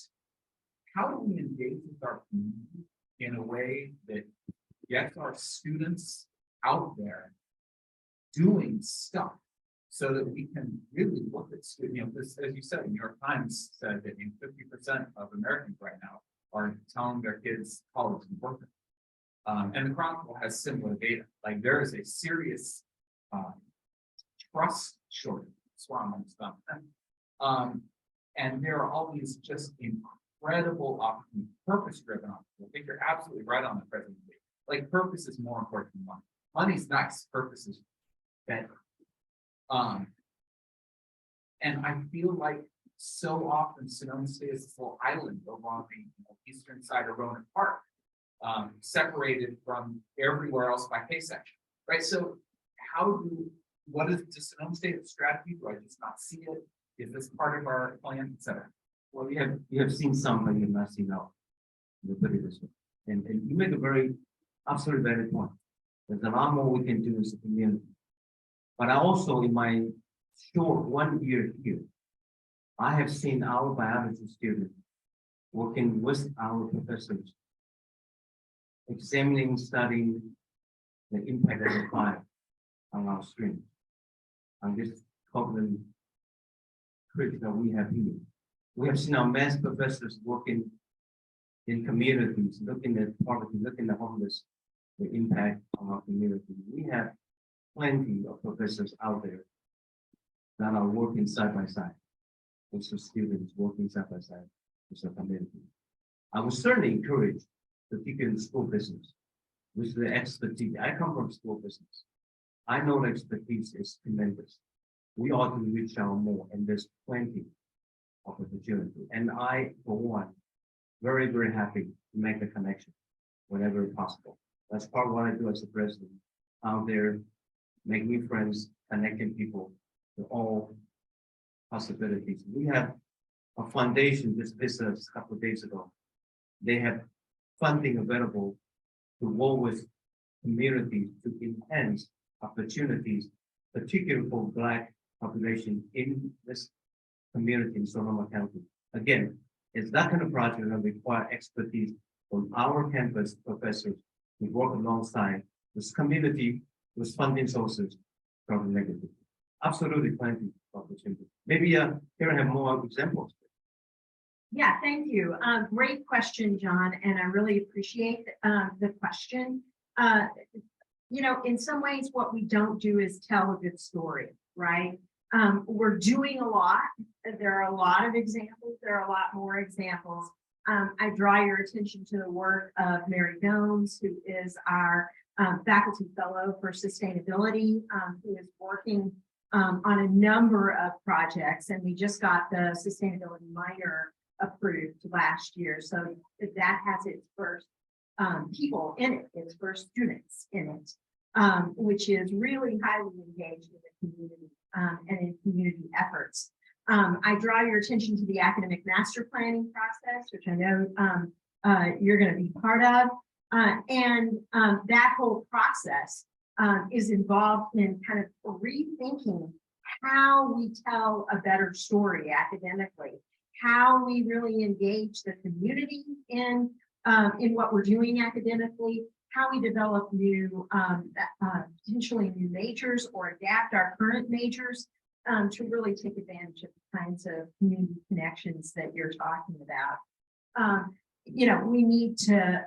how do we engage with our community in a way that get our students out there doing stuff so that we can really look at students, you know, this, as you said, New York Times said that 50% of Americans right now are telling their kids college is worth it. And the Chronicle has similar data. Like there is a serious trust shortage. That's why I'm on stuff. And there are all these just incredible opportunities, purpose-driven opportunities. I think you're absolutely right on the President. Like purpose is more important than money. Money's nice, purpose is better. And I feel like so often Sonoma State is this little island over on the eastern side of Roanoke Park, separated from everywhere else by pay section, right? So what is the Sonoma State strategy? Do I just not see it? Is this part of our plan, et cetera? Well, you have seen some, but you have not seen all. You put it this way, and you make a very absolutely valid point. There's a lot more we can do as a community. But I also, in my short 1 year here, I have seen our biology students working with our professors, examining, studying the impact of the fire on our stream, on this cognitive critic that we have here. We have seen our math professors working in communities, looking at poverty, looking at homeless, the impact on our community. We have plenty of professors out there that are working side by side with the students, working side by side with the community. I would certainly encourage, particularly in school business, with the expertise. I come from school business. I know the expertise is tremendous. We ought to reach out more, and there's plenty of opportunity. And I, for one, very, very happy to make the connection whenever possible. That's part of what I do as a president, out there, make new friends, connecting people to all possibilities. We have a foundation just visited us a couple of days ago. They have funding available to work with communities to enhance opportunities, particularly for Black population in this community in Sonoma County. Again, it's that kind of project that require expertise from our campus professors to work alongside this community with funding sources from negative. Absolutely plenty of opportunity. Maybe Karen have more examples. Yeah, thank you. Great question, John, and I really appreciate the question. You know, in some ways, what we don't do is tell a good story, right? We're doing a lot. There are a lot of examples. There are a lot more examples. I draw your attention to the work of Mary Gomes, who is our faculty fellow for sustainability, who is working on a number of projects, and we just got the sustainability minor approved last year. So that has its first people in it, its first students in it, which is really highly engaged in the community and in community efforts. I draw your attention to the academic master planning process, which I know you're going to be part of. And that whole process is involved in kind of rethinking how we tell a better story academically, how we really engage the community in what we're doing academically, how we develop new, potentially new majors or adapt our current majors to really take advantage of the kinds of community connections that you're talking about. You know, we need to,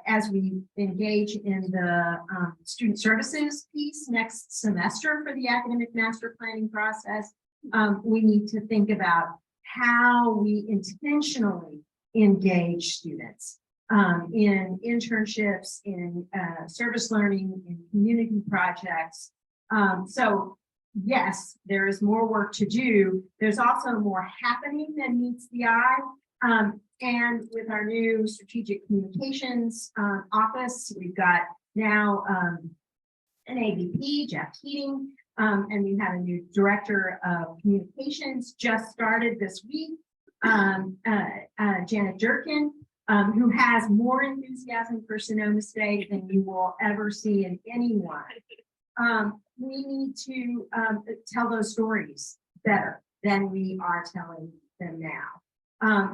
as we engage in the student services piece next semester for the academic master planning process, we need to think about how we intentionally engage students in internships, in service learning, in community projects. So yes, there is more work to do. There's also more happening than meets the eye. And with our new strategic communications office, we've got now an AVP, Jeff Keating, and we have a new director of communications just started this week, Janet Durkin, who has more enthusiasm for Sonoma State than you will ever see in anyone. We need to tell those stories better than we are telling them now.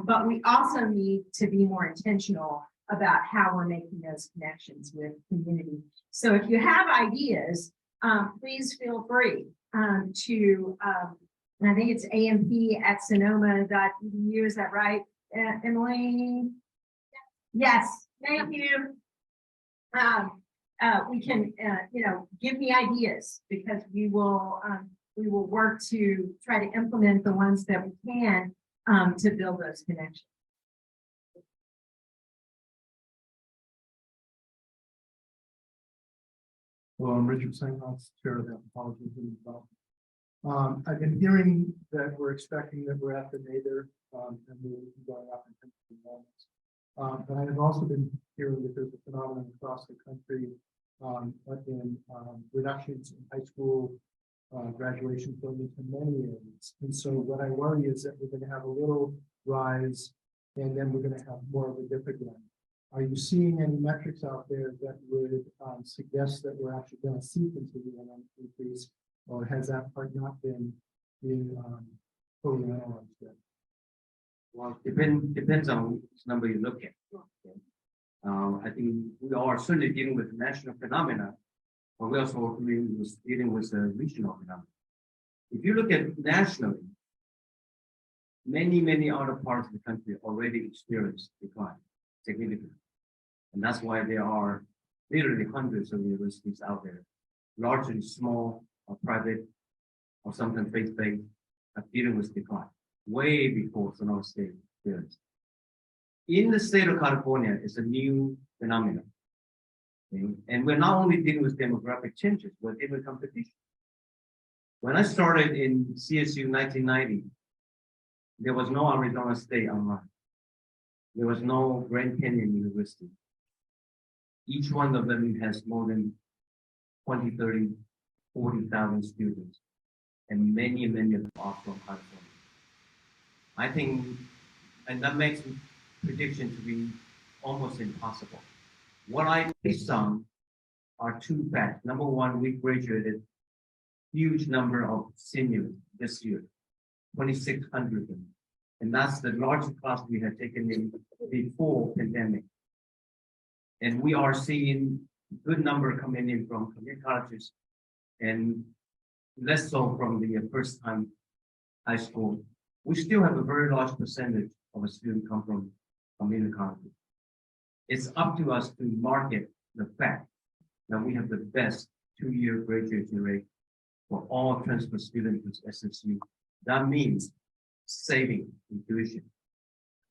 But we also need to be more intentional about how we're making those connections with community. So if you have ideas, please feel free to, and I think it's amp@sonoma.edu, is that right, Emily? Yes, thank you. We can, give me ideas, because we will work to try to implement the ones that we can to build those connections. Hello, I'm Richard Senghoff, Chair of the Anthropology and Human Development. I've been hearing that we're expecting that we're at the nadir, and we're going up in terms of enrollments. But I have also been hearing that there's a phenomenon across the country in reductions in high school graduation programs in many areas. And so what I worry is that we're going to have a little rise, and then we're going to have more of a dip again. Are you seeing any metrics out there that would suggest that we're actually going to see continuing increase, or has that part not been totally analyzed yet? Well, depends on which number you look at. I think we are certainly dealing with national phenomena, but we also dealing with the regional phenomena. If you look at nationally, many other parts of the country already experience decline significantly. And that's why there are literally hundreds of universities out there, largely small or private or sometimes faith-based, are dealing with decline way before Sonoma State experienced. In the state of California, it's a new phenomenon. Okay? And we're not only dealing with demographic changes, we're dealing with competition. When I started in CSU in 1990, there was no Arizona State online. There was no Grand Canyon University. Each one of them has more than 20, 30, 40,000 students. And many of them are from California. I think, and that makes prediction to be almost impossible. What I based on are two facts. Number one, we graduated huge number of seniors this year, 2,600 of them. And that's the largest class we had taken in before pandemic. And we are seeing a good number coming in from community colleges and less so from the first time high school. We still have a very large percentage of a student come from community colleges. It's up to us to market the fact that we have the best two-year graduation rate for all transfer students to SSU. That means saving in tuition.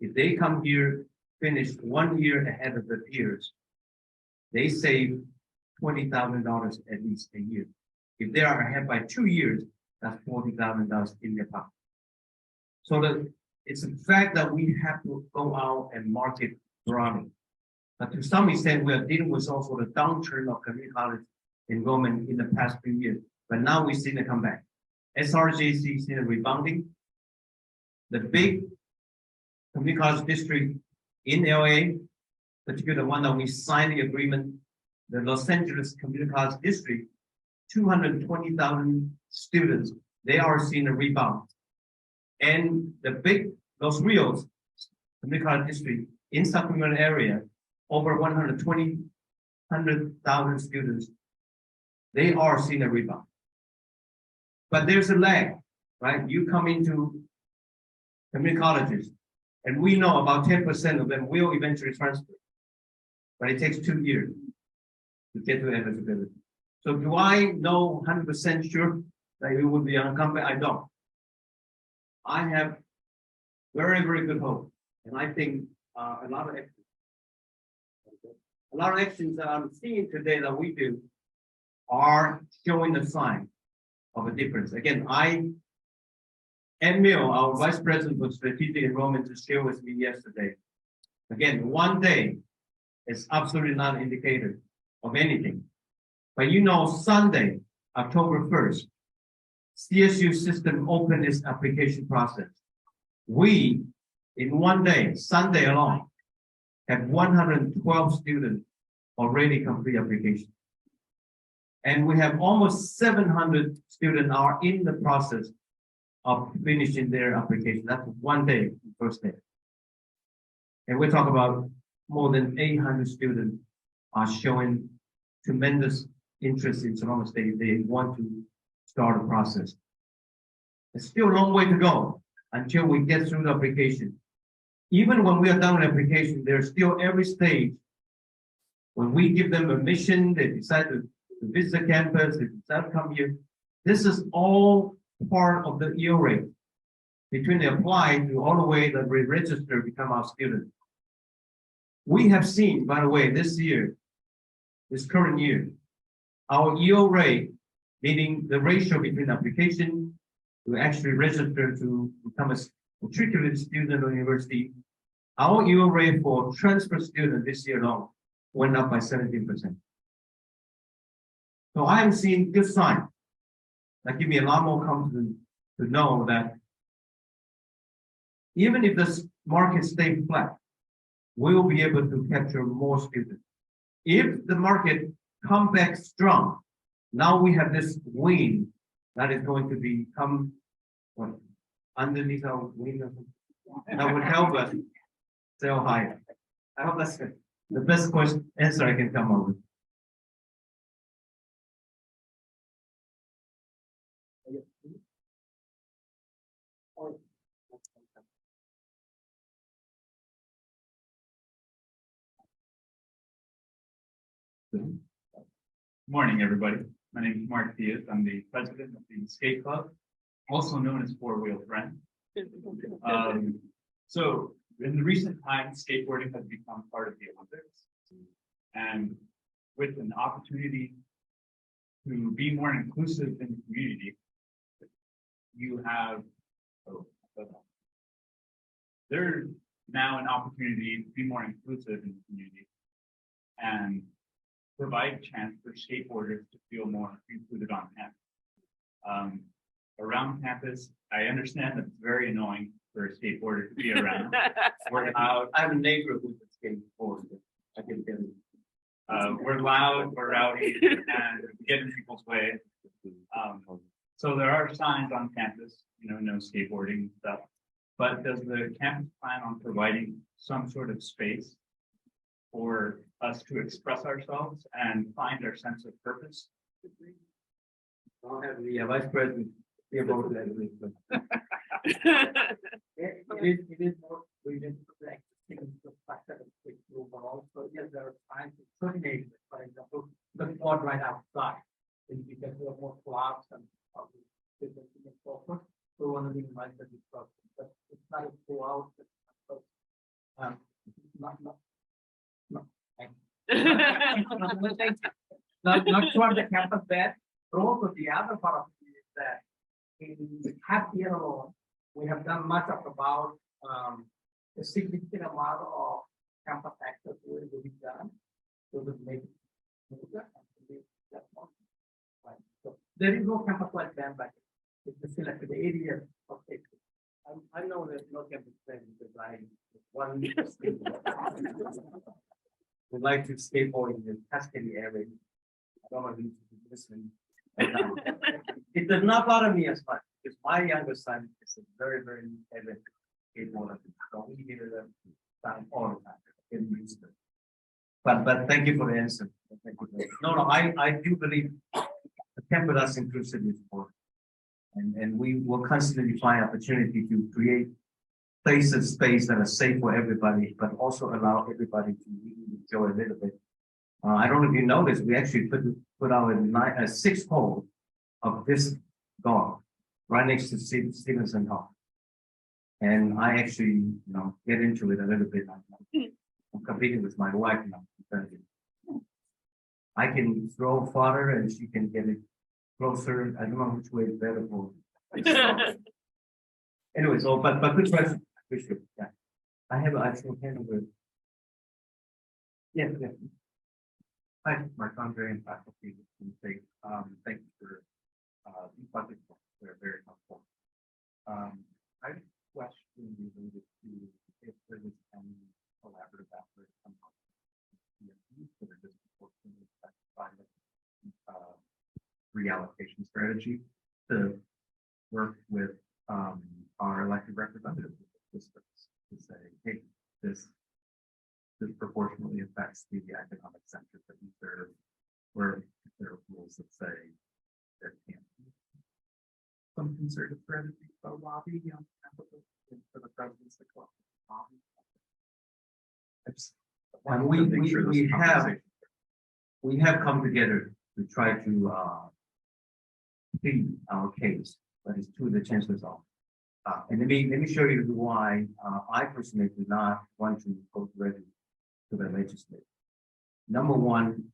If they come here, finish 1 year ahead of the peers, they save $20,000 at least a year. If they are ahead by 2 years, that's $40,000 in their pocket. So it's a fact that we have to go out and market broadly. But to some extent, we are dealing with also the downturn of community college enrollment in the past few years. But now we've seen it come back. SRJC is seen a rebounding. The big community college district in LA, particularly the one that we signed the agreement, the Los Angeles Community College District, 220,000 students, they are seeing a rebound. And the big Los Rios Community College District in Sacramento area, over 100,000 students, they are seeing a rebound. But there's a lag, right? You come into community colleges, and we know about 10% of them will eventually transfer. But it takes 2 years to get to eligibility. So do I know 100% sure that it will be incumbent? I don't. I have very, very good hope. And I think a lot of actions that I'm seeing today that we do are showing the sign of a difference. Again, Ann Mill, our Vice President for Strategic Enrollment, just shared with me yesterday. Again, 1 day is absolutely not an indicator of anything. But you know, Sunday, October 1st, CSU system opened its application process. We, in 1 day, Sunday alone, have 112 students already complete application. And we have almost 700 students are in the process of finishing their application. That's 1 day, first day. And we talk about more than 800 students are showing tremendous interest in Sonoma State. They want to start a process. It's still a long way to go until we get through the application. Even when we are done with application, there's still every stage. When we give them admission, they decide to visit the campus, they decide to come here. This is all part of the year rate between they apply to all the way that we register become our student. We have seen, by the way, this year, this current year, our EO rate, meaning the ratio between application to actually register to become a matriculated student at university, our EO rate for transfer student this year alone went up by 17%. So I am seeing good sign. That give me a lot more confidence to know that even if this market stays flat, we will be able to capture more students. If the market comes back strong, now we have this wind that is going to become underneath our wing that would help us sell higher. I hope that's the best answer I can come up with. Morning, everybody. My name is Mark Diaz. I'm the president of the skate club, also known as Four Wheel Friend. So in the recent times, skateboarding has become part of the Olympics, and with an opportunity to be more inclusive in the community, you have there's now an opportunity to be more inclusive in the community and provide a chance for skateboarders to feel more included on campus. Around campus, I understand that it's very annoying for a skateboarder to be around. We're loud. I have a neighbor who's a skateboarder. I can tell you. We're loud, we're rowdy, and get in people's way. So there are signs on campus, no skateboarding and stuff. But does the campus plan on providing some sort of space for us to express ourselves and find our sense of purpose? I'll have the vice president be about that. It is more related to the existing infrastructure of the group, but also yes, there are times to coordinate, for example, the spot right outside. Because we have more clubs and business and so forth. So one of the invited this process, but it's not a full out. Not sure the campus bed, but also the other part of it is that in the past year alone, we have done much of about a significant amount of campus access work that we've done. So that make it smoother and that more. Right. So there is no campus like that, but it's still like the area of it. I know there's no campus plan because I one would like to skateboard in the Tuscany area. I don't want to listen. It does not bother me as much because my younger son is a very, very avid skateboarder. So we hear them time all the time. Getting used to it. But thank you for the answer. Thank you. No, I do believe the campus inclusivity is important. And we will constantly find opportunity to create places, space that are safe for everybody, but also allow everybody to enjoy a little bit. I don't know if you noticed, we actually put out a 6 hole of this golf right next to Stevenson Hall. And I actually, get into it a little bit. I'm competing with my wife now. I can throw farther and she can get it closer. I don't know which way is better for. Anyway, so but good question. Appreciate it. Yeah. I have actual hand over. Yeah. Hi, Mark Andre and faculty. Thank you for these projects. They're very helpful. I have a question related to if there is any collaborative effort that are disproportionately affected by the reallocation strategy to work with our elected representatives to say, hey, this disproportionately affects the economic centers that we serve, where there are rules that say there can't be some concerted strategy about lobbying on behalf of for the president's lobby. I just And wanted to make sure this conversation- we have come together to try to plead our case, but it's to the chancellor's office. And let me show you why I personally do not want to go directly to the legislature. Number one,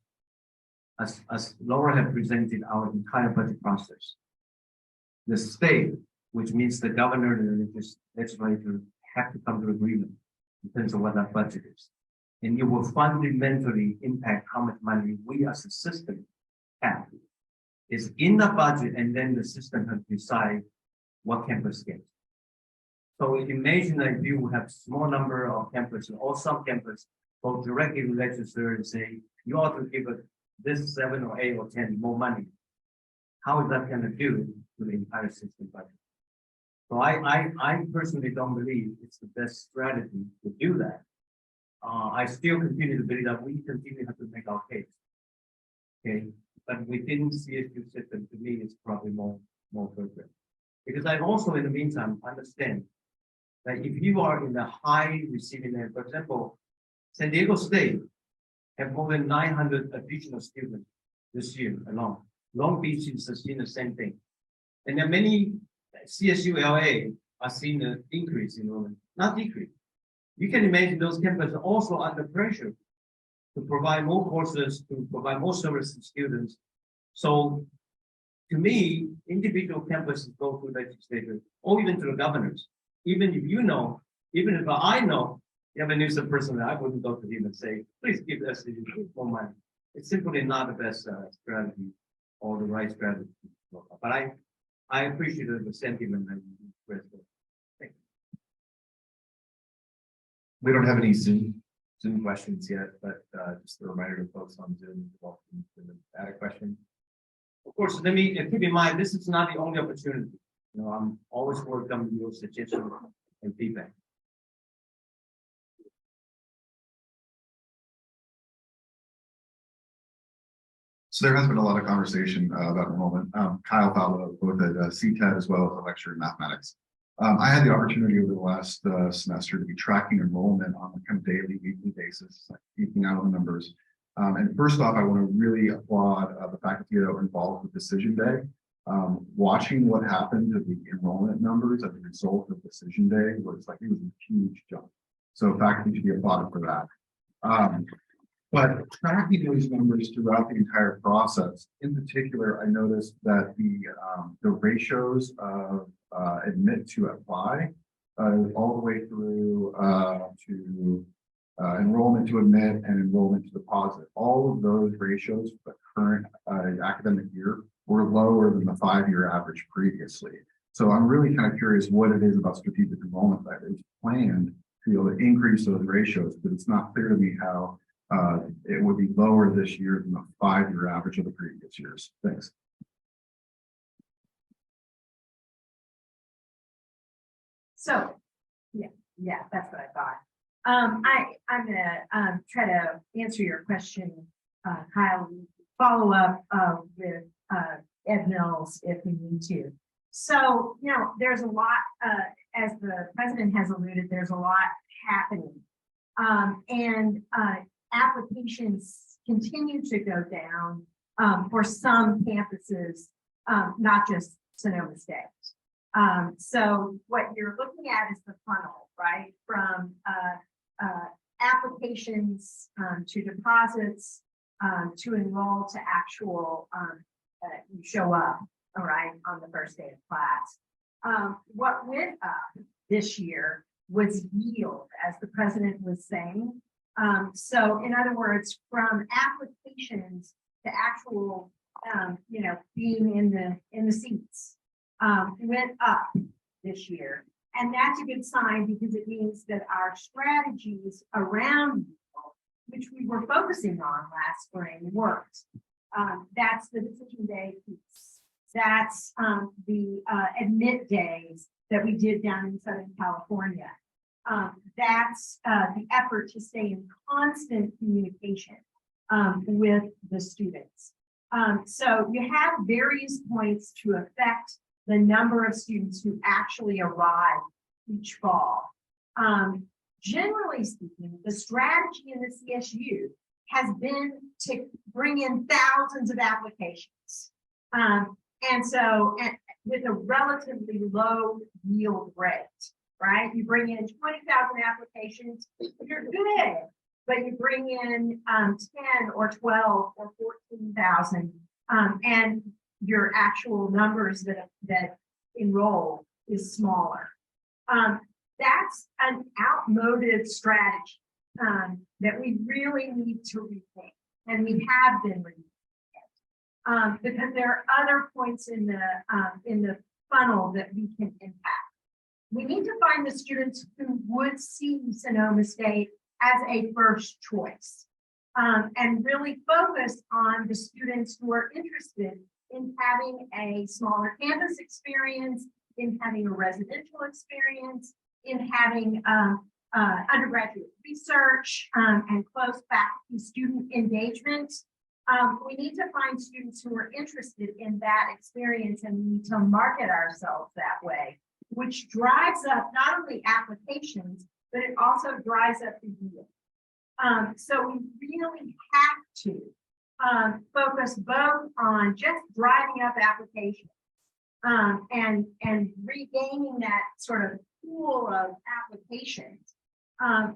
as Laura had presented our entire budget process, the state, which means the governor and the legislature, have to come to agreement in terms of what that budget is. And it will fundamentally impact how much money we as a system have. It's in the budget, and then the system has to decide what campus gets. So imagine that you have small number of campuses or some campus go directly to the legislature and say, you ought to give us this 7 or 8 or 10 more money. How is that going to do to the entire system budget? So I personally don't believe it's the best strategy to do that. I still continue to believe that we continue to have to make our case. Okay, but within CSU system, to me, it's probably more appropriate. Because I also, in the meantime, understand that if you are in the high receiving end, for example, San Diego State have more than 900 additional students this year alone. Long Beach is seeing the same thing. And there are many CSU LA are seeing an increase in enrollment, not decrease. You can imagine those campuses are also under pressure to provide more courses, to provide more services to students. So to me, individual campuses go to the legislature or even to the governors. Even if you know, even if I know, you have a nuisance person, I wouldn't go to him and say, please give us more money. It's simply not the best strategy or the right strategy. But I appreciate the sentiment that you expressed. Thank you. We don't have any Zoom questions yet, but just a reminder to folks on Zoom, welcome to add a question. Of course, let me keep in mind, this is not the only opportunity. You know, I'm always welcome your suggestions and feedback. So there has been a lot of conversation about enrollment. Kyle Fowler, both at CTED as well as a lecturer in mathematics. I had the opportunity over the last semester to be tracking enrollment on a kind of daily, weekly basis, like keeping out the numbers. And first off, I want to really applaud the faculty that were involved with Decision Day. Watching what happened to the enrollment numbers as a result of Decision Day was like, it was a huge jump. So faculty should be applauded for that. But tracking those numbers throughout the entire process, in particular, I noticed that the ratios of admit to apply all the way through to enrollment to admit and enrollment to deposit. All of those ratios for the current academic year were lower than the 5-year average previously. So I'm really kind of curious what it is about strategic enrollment that is planned to be able to increase those ratios, but it's not clear to me how it would be lower this year than the 5-year average of the previous years. Thanks. So, yeah, that's what I thought. I'm gonna try to answer your question, Kyle. Follow up with Ed Mills if we need to. So, you know, there's a lot, as the president has alluded, there's a lot happening. And applications continue to go down for some campuses, not just Sonoma State. So what you're looking at is the funnel, right? From applications to deposits to enroll to actual you show up, all right, on the first day of class. What went up this year was yield, as the president was saying. So in other words, from applications to actual, you know, being in the seats, went up this year. And that's a good sign because it means that our strategies around yield, which we were focusing on last spring, worked. That's the decision day piece. That's the admit days that we did down in Southern California. that's the effort to stay in constant communication with the students. So you have various points to affect the number of students who actually arrive each fall. Generally speaking, the strategy in the CSU has been to bring in thousands of applications. And so with a relatively low yield rate, right? You bring in 20,000 applications, you're good, but you bring in 10 or 12 or 14,000, and your actual numbers that enroll is smaller. That's an outmoded strategy that we really need to rethink, and we have been rethinking it because there are other points in the funnel that we can impact. We need to find the students who would see Sonoma State as a first choice, and really focus on the students who are interested in having a smaller campus experience, in having a residential experience, in having undergraduate research and close faculty-student engagement. We need to find students who are interested in that experience, and we need to market ourselves that way, which drives up not only applications, but it also drives up the yield. So we really have to focus both on just driving up applications and regaining that sort of pool of applications.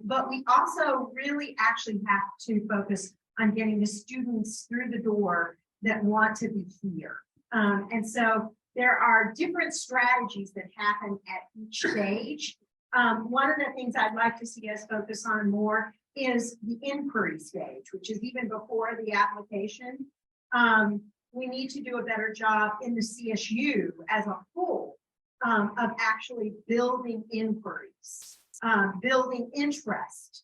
But we also really actually have to focus on getting the students through the door that want to be here. And so there are different strategies that happen at each stage. One of the things I'd like to see us focus on more is the inquiry stage, which is even before the application. We need to do a better job in the CSU as a whole of actually building inquiries, building interest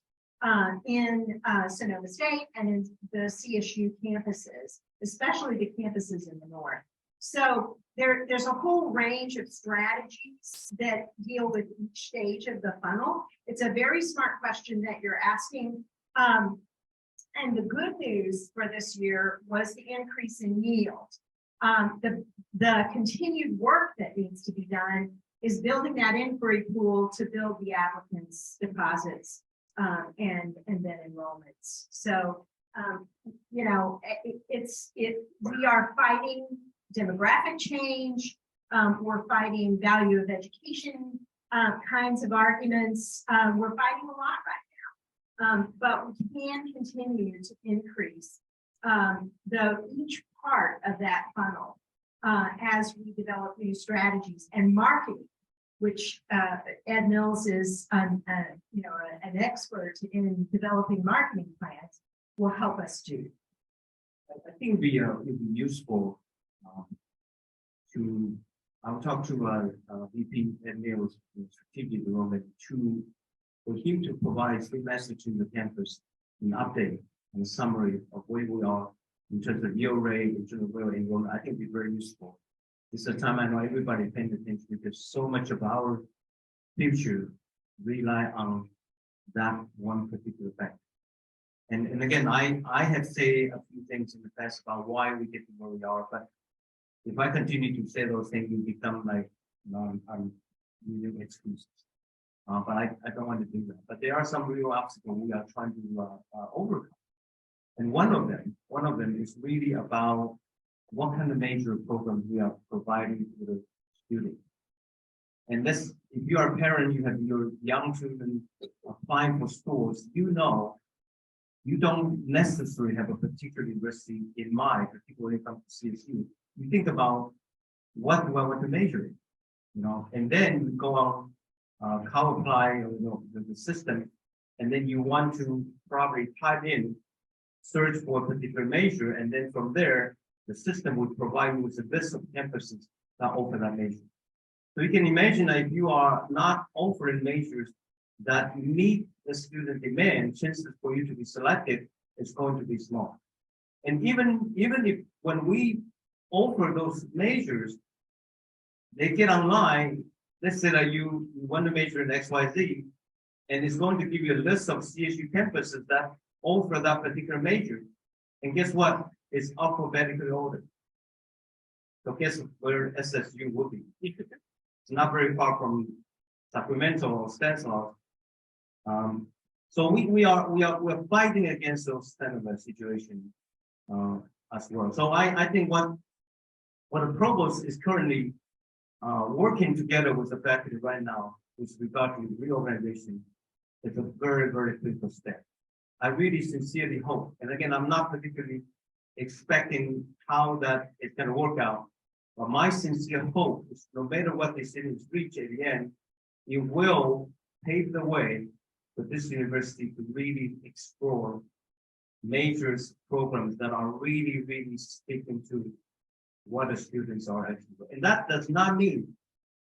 in Sonoma State and in the CSU campuses, especially the campuses in the north. So there's a whole range of strategies that deal with each stage of the funnel. It's a very smart question that you're asking. And the good news for this year was the increase in yield. The continued work that needs to be done is building that inquiry pool to build the applicants' deposits and then enrollments. So, you know, we are fighting demographic change. We're fighting value of education kinds of arguments. We're fighting a lot right now, but we can continue to increase each part of that funnel as we develop new strategies, and marketing, which Ed Mills is an expert in developing marketing plans, will help us do. I think it'd be useful I'll talk to VP Ed Mills in strategic development for him to provide free message in the campus, an update and summary of where we are in terms of yield rate, in terms of where enrollment. I think it'd be very useful. It's a time I know everybody paying attention because so much of our future rely on that one particular factor. And again, I have said a few things in the past about why we get to where we are, but if I continue to say those things, you become like, I'm using excuses. But I don't want to do that. But there are some real obstacles we are trying to overcome. And one of them is really about what kind of major programs we are providing to the student. And this, if you are a parent, you have your young children applying for schools, you know, you don't necessarily have a particular university in mind, particularly when it comes to CSU. You think about what do I want to major in, you know, and then you go on how apply, the system, and then you want to probably type in, search for a particular major, and then from there, the system would provide you with a list of campuses that offer that major. So you can imagine that if you are not offering majors that meet the student demand, chances for you to be selected is going to be small. And even if when we offer those majors, they get online, let's say that you want to major in XYZ, And it's going to give you a list of CSU campuses that offer that particular major. And guess what? It's alphabetically ordered. So guess where SSU will be? It's not very far from Sacramento or Stanislaus. So we're fighting against those kind of a situation as well. So I think what the provost is currently working together with the faculty right now with regard to reorganization is a very, very critical step. I really sincerely hope, and again, I'm not particularly expecting how that is going to work out, but my sincere hope is no matter what they say in speech at the end, it will pave the way for this university to really explore majors programs that are really, really speaking to what the students are actually doing. And that does not mean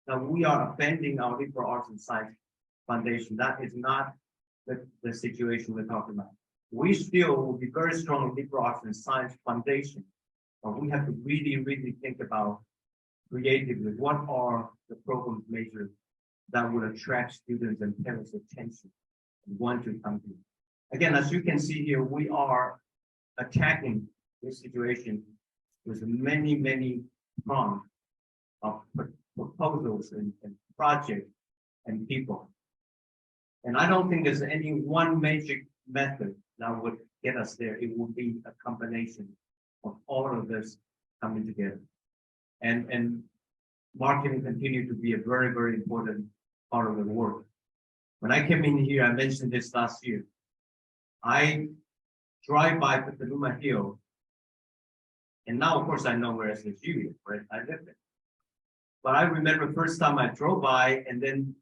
that we are offending our liberal arts and science foundation. That is not the situation we're talking about. We still will be very strong in liberal arts and science foundation, but we have to really, really think about creatively what are the programs majors that would attract students and parents' attention and want to come to. Again, as you can see here, we are attacking this situation with many, many prongs of proposals and projects and people. And I don't think there's any one magic method that would get us there. It will be a combination of all of this coming together. And marketing continue to be a very, very important part of the work. When I came in here, I mentioned this last year. I drive by Petaluma Hill, and now, of course, I know where SSU is, right? I live there. But I remember the first time I drove by, and then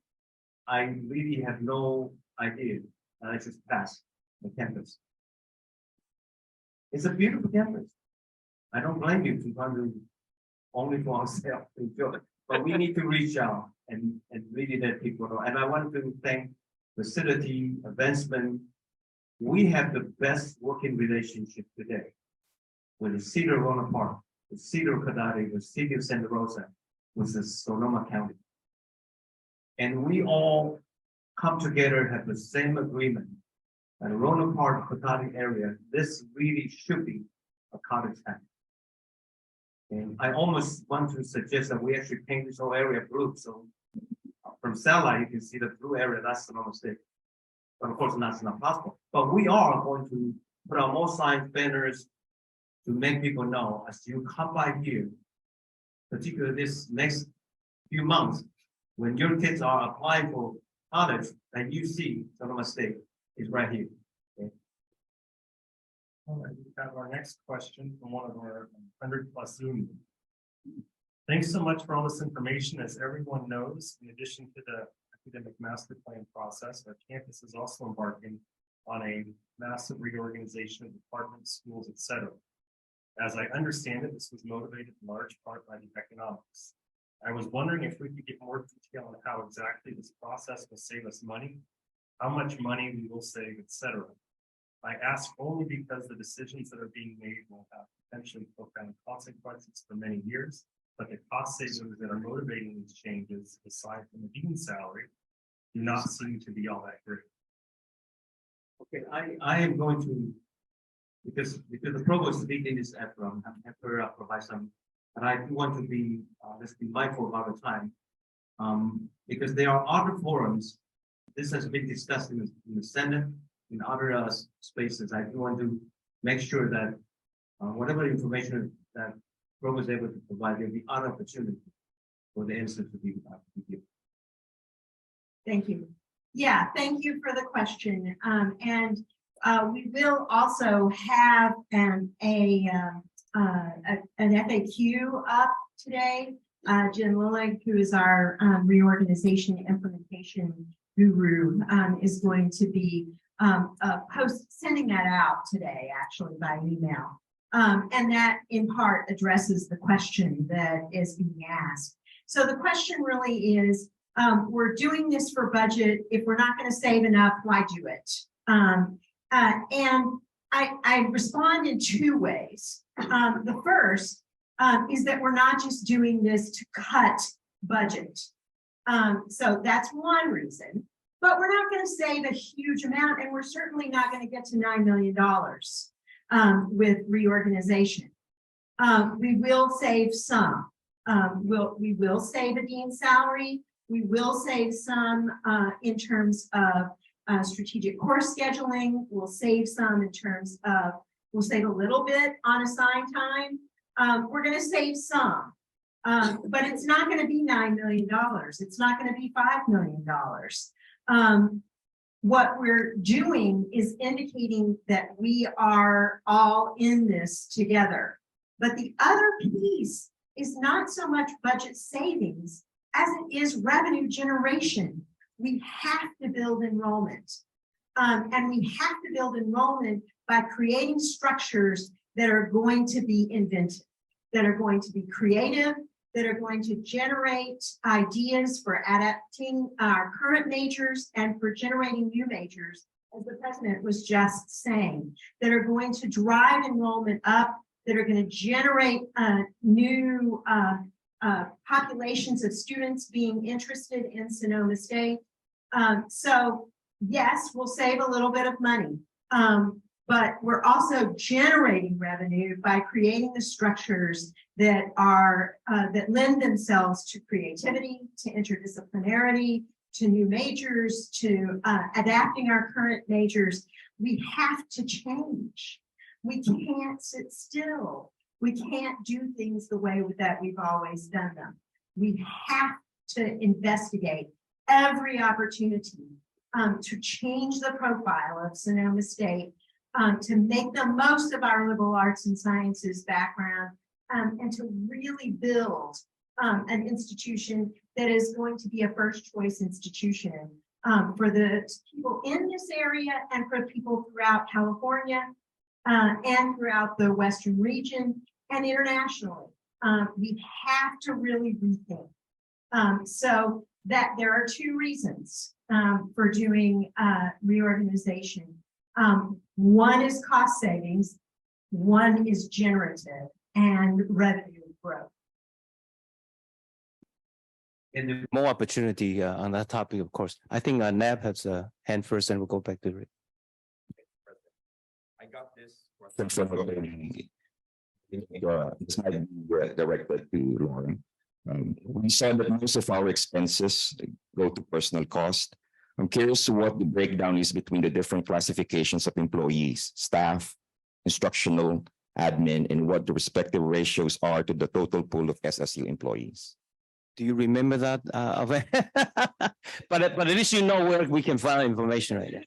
I really have no idea, and I just passed the campus. It's a beautiful campus. I don't blame you to want to only for ourselves to enjoy it, but we need to reach out and really let people know. And I want to thank facility, advancement. We have the best working relationship today with the City of Roanoke Park, the City of Cadare, the City of Santa Rosa, with the Sonoma County. And we all come together, have the same agreement. At Roanoke Park, Cadare area, this really should be a college town. And I almost want to suggest that we actually paint this whole area blue. So from satellite, you can see the blue area, that's Sonoma State. But of course, that's not possible. But we are going to put out more signs, banners to make people know as you come by here, particularly this next few months, when your kids are applying for college, that you see Sonoma State is right here. Okay. All right, we have our next question from one of our 100+ Zoom. Thanks so much for all this information. As everyone knows, in addition to the academic master plan process, our campus is also embarking on a massive reorganization of departments, schools, etc. As I understand it, this was motivated in large part by the economics. I was wondering if we could get more detail on how exactly this process will save us money, how much money we will save, etc. I ask only because the decisions that are being made will have potentially profound consequences for many years, but the cost savings that are motivating these changes, aside from the dean's salary, do not seem to be all that great. Okay, I am going to, because the provost is leading this effort, I'm happy to provide some, and I do want to be, let's be mindful about the time, because there are other forums. This has been discussed in the Senate, in other spaces. I do want to make sure that whatever information that provost is able to provide, there'll be other opportunity for the answer to be given. Thank you. Yeah, thank you for the question. And we will also have an FAQ up today. Jim Lillig, who is our reorganization implementation guru, is going to be sending that out today, actually by email. And that in part addresses the question that is being asked. So the question really is, we're doing this for budget. If we're not going to save enough, why do it? And I respond in two ways. The first is that we're not just doing this to cut budget. So that's one reason. But we're not going to save a huge amount, and we're certainly not going to get to $9 million with reorganization. We will save some. We will save a dean's salary. We will save some in terms of strategic course scheduling. We'll save some in terms of, we'll save a little bit on assigned time. We're going to save some, but it's not going to be $9 million. It's not going to be $5 million. What we're doing is indicating that we are all in this together. But the other piece is not so much budget savings as it is revenue generation. We have to build enrollment. And we have to build enrollment by creating structures that are going to be inventive, that are going to be creative, that are going to generate ideas for adapting our current majors and for generating new majors, as the president was just saying, that are going to drive enrollment up, that are going to generate new populations of students being interested in Sonoma State. So yes, we'll save a little bit of money, but we're also generating revenue by creating the structures that are that lend themselves to creativity, to interdisciplinarity, to new majors, to adapting our current majors. We have to change. We can't sit still. We can't do things the way that we've always done them. We have to investigate every opportunity to change the profile of Sonoma State, to make the most of our liberal arts and sciences background, and to really build an institution that is going to be a first choice institution for the people in this area and for people throughout California and throughout the Western region and internationally. We have to really rethink. So that there are two reasons for doing reorganization. One is cost savings, one is generative and revenue growth. And there's more opportunity on that topic, of course. I think Nab has a hand first, and we'll go back to Rick. I got this. This might be directed to Lauren. We saw that most of our expenses go to personal cost. I'm curious what the breakdown is between the different classifications of employees, staff, instructional, admin, and what the respective ratios are to the total pool of SSU employees. Do you remember that? But at least you know where we can find information right now.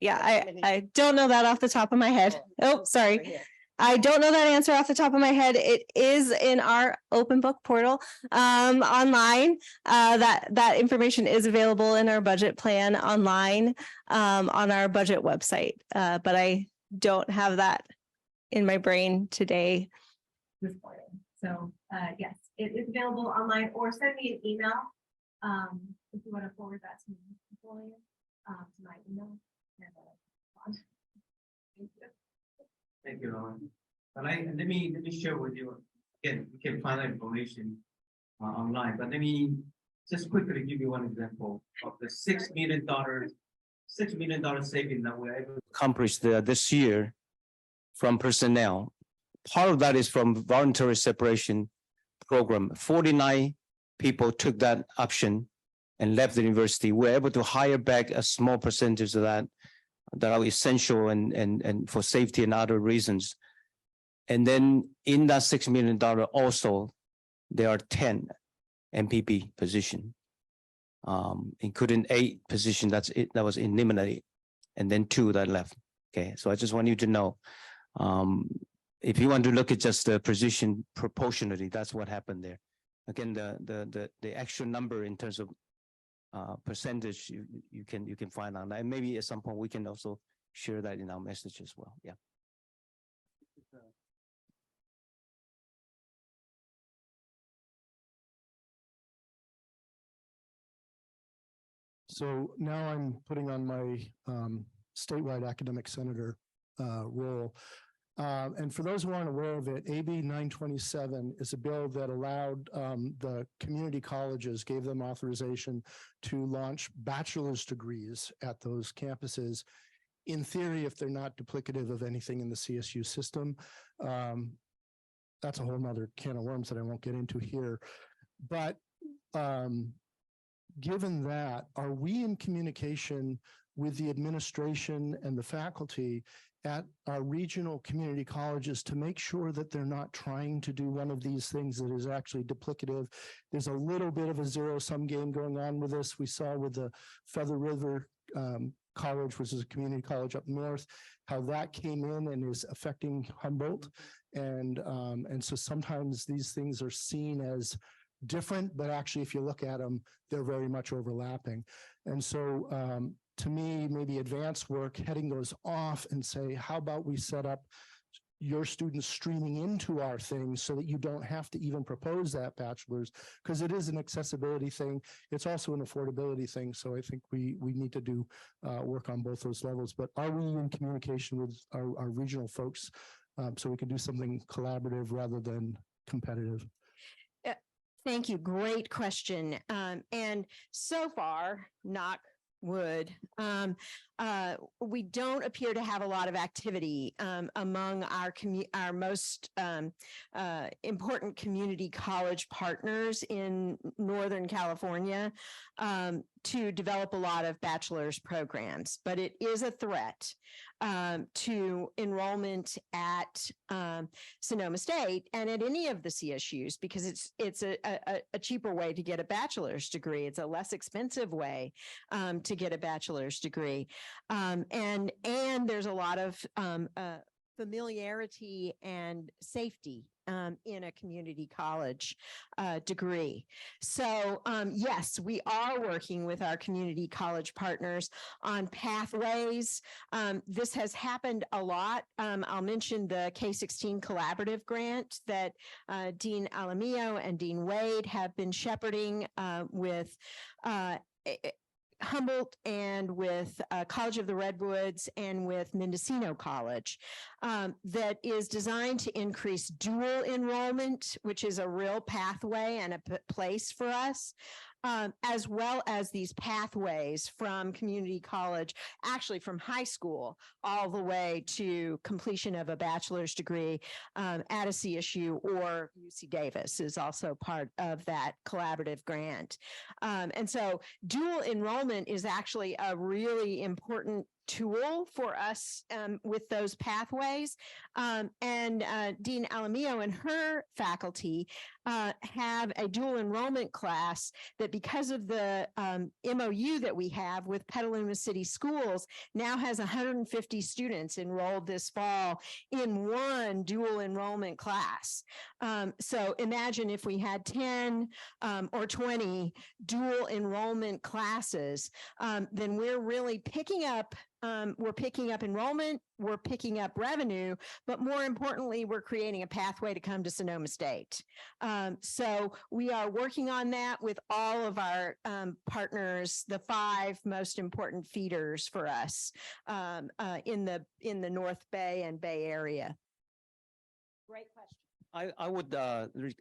Yeah, I don't know that off the top of my head. Oh, sorry. I don't know that answer off the top of my head. It is in our open book portal online. That information is available in our budget plan online on our budget website. But I don't have that in my brain today. This morning. So yes, it is available online, or send me an email if you want to forward that to me, to my email. Thank you. Thank you, Lauren. But let me share with you again. You can find that information online. But let me just quickly give you one example of the $6 million saving that we're able to Accomplish this year from personnel. Part of that is from voluntary separation program. 49 people took that option and left the university. We're able to hire back a small percentage of that are essential and for safety and other reasons. And then in that $6 million also, there are 10 MPP position, including 8 positions that was eliminated, and then 2 that left. Okay, so I just want you to know, if you want to look at just the position proportionally, that's what happened there. Again, the actual number in terms of percentage you can find on that. And maybe at some point we can also share that in our message as well. Yeah. So now I'm putting on my statewide academic senator role. And for those who aren't aware of it, AB 927 is a bill that allowed the community colleges, gave them authorization to launch bachelor's degrees at those campuses. In theory, if they're not duplicative of anything in the CSU system. That's a whole nother can of worms that I won't get into here. But given that, are we in communication with the administration and the faculty at our regional community colleges to make sure that they're not trying to do one of these things that is actually duplicative? There's a little bit of a zero-sum game going on with this. We saw with the Feather River College, which is a community college up north, how that came in and is affecting Humboldt. And so sometimes these things are seen as different, but actually, if you look at them, they're very much overlapping. And so to me, maybe advanced work, heading those off and say, how about we set up your students streaming into our things so that you don't have to even propose that bachelor's, because it is an accessibility thing. It's also an affordability thing. So I think we need to do work on both those levels. But are we in communication with our regional folks so we can do something collaborative rather than competitive? Thank you. Great question. And so far, knock wood, we don't appear to have a lot of activity among our most important community college partners in Northern California to develop a lot of bachelor's programs, but it is a threat to enrollment at Sonoma State and at any of the CSUs, because it's a cheaper way to get a bachelor's degree. It's a less expensive way to get a bachelor's degree. And there's a lot of familiarity and safety in a community college degree. So yes, we are working with our community college partners on pathways. This has happened a lot. I'll mention the K-16 collaborative grant that Dean Alamillo and Dean Wade have been shepherding with Humboldt and with College of the Redwoods and with Mendocino College that is designed to increase dual enrollment, which is a real pathway and a place for us, as well as these pathways from community college, actually from high school, all the way to completion of a bachelor's degree at a CSU or UC Davis is also part of that collaborative grant. And so dual enrollment is actually a really important tool for us with those pathways. And Dean Alamillo and her faculty have a dual enrollment class that, because of the MOU that we have with Petaluma City Schools, now has 150 students enrolled this fall in one dual enrollment class. So imagine if we had 10 or 20 dual enrollment classes, then we're really picking up enrollment, we're picking up revenue, but more importantly, we're creating a pathway to come to Sonoma State. So we are working on that with all of our partners, the 5 most important feeders for us in the North Bay and Bay Area. Great question.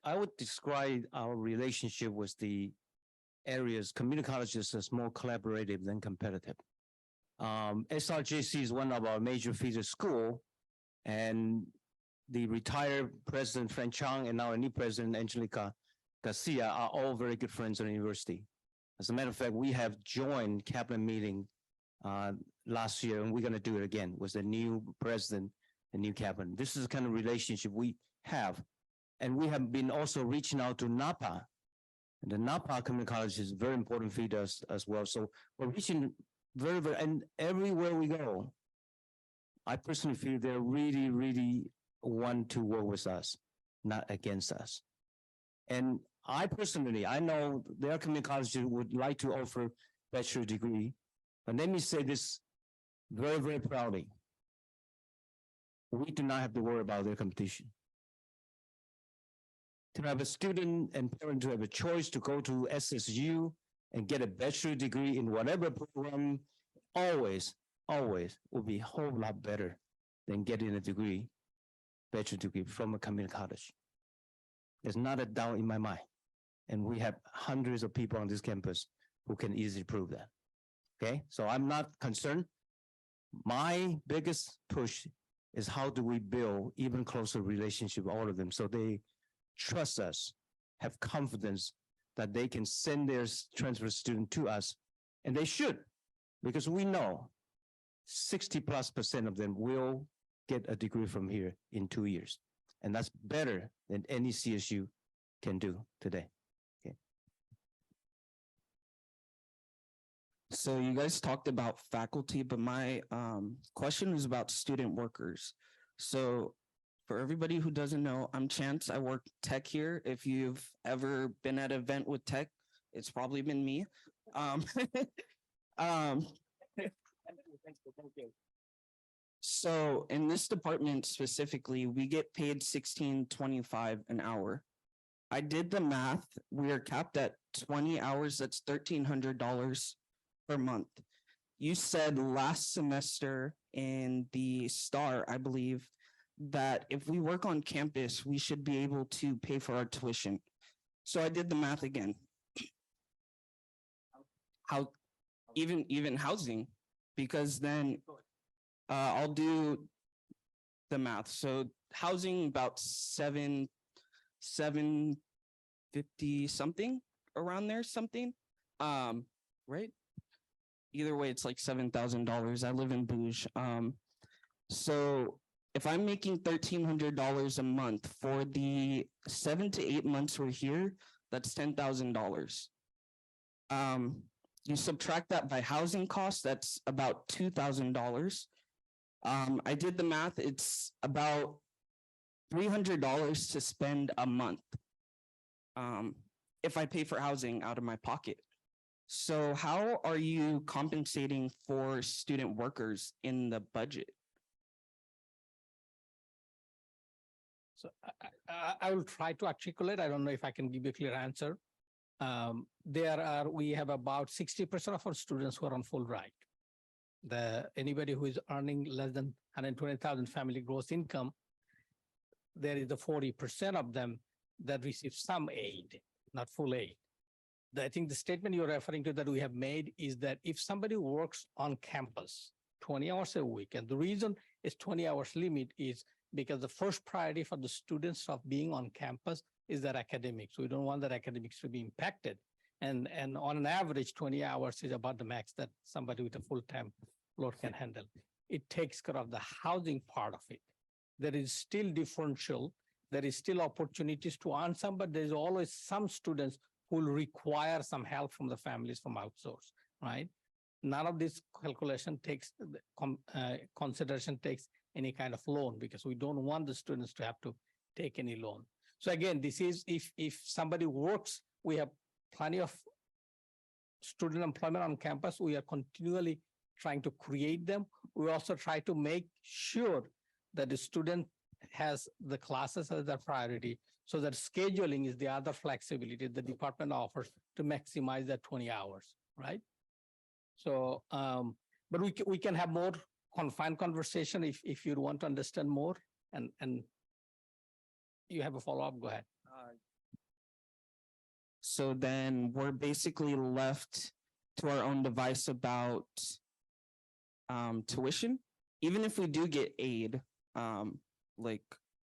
I would describe our relationship with the areas, community colleges, as more collaborative than competitive. SRJC is one of our major feeder school, and the retired President Frank Chang and our new President Angelica Garcia are all very good friends at the university. As a matter of fact, we have joined cabinet meeting last year, and we're going to do it again with the new president and new cabinet. This is the kind of relationship we have, and we have been also reaching out to Napa. And the Napa Community College is very important feeder as well. So we're reaching very, and everywhere we go, I personally feel they really, really want to work with us, not against us. And I know their community colleges would like to offer bachelor degree, but let me say this very, very proudly. We do not have to worry about their competition. To have a student and parent to have a choice to go to SSU and get a bachelor degree in whatever program, always will be a whole lot better than getting a degree bachelor degree from a community college. There's not a doubt in my mind. And we have hundreds of people on this campus who can easily prove that. Okay, so I'm not concerned. My biggest push is how do we build even closer relationship with all of them so they trust us, have confidence that they can send their transfer student to us, and they should, because we know 60+% of them will get a degree from here in 2 years. And that's better than any CSU can do today. Okay. So you guys talked about faculty, but my question is about student workers. So for everybody who doesn't know, I'm Chance. I work tech here. If you've ever been at an event with tech, it's probably been me. So in this department specifically, we get paid $16.25 an hour. I did the math. We are capped at 20 hours. That's $1,300 per month. You said last semester in the STAR, I believe, that if we work on campus, we should be able to pay for our tuition. So I did the math again. How even housing, because then I'll do the math. So housing about 750 something around there, something. Right? Either way, it's like $7,000. I live in Bouge. So if I'm making $1,300 a month for the 7 to 8 months we're here, that's $10,000. You subtract that by housing costs, that's about $2,000. I did the math, it's about $300 to spend a month if I pay for housing out of my pocket. So how are you compensating for student workers in the budget? So I will try to articulate. I don't know if I can give you a clear answer. We have about 60% of our students who are on full ride. Anybody who is earning less than 120,000 family gross income, there is the 40% of them that receive some aid, not full aid. I think the statement you're referring to that we have made is that if somebody works on campus 20 hours a week, and the reason is 20 hours limit is because the first priority for the students of being on campus is their academics. We don't want their academics to be impacted. And on an average, 20 hours is about the max that somebody with a full-time load can handle. It takes care of the housing part of it. There is still differential. There is still opportunities to earn some, but there's always some students who will require some help from the families from outsource, right? None of this calculation takes, consideration takes any kind of loan because we don't want the students to have to take any loan. So again, this is if somebody works, we have plenty of student employment on campus. We are continually trying to create them. We also try to make sure that the student has the classes as their priority so that scheduling is the other flexibility the department offers to maximize that 20 hours, right? So, but we can have more confined conversation if you want to understand more and you have a follow-up, go ahead. So then we're basically left to our own device about tuition. Even if we do get aid, like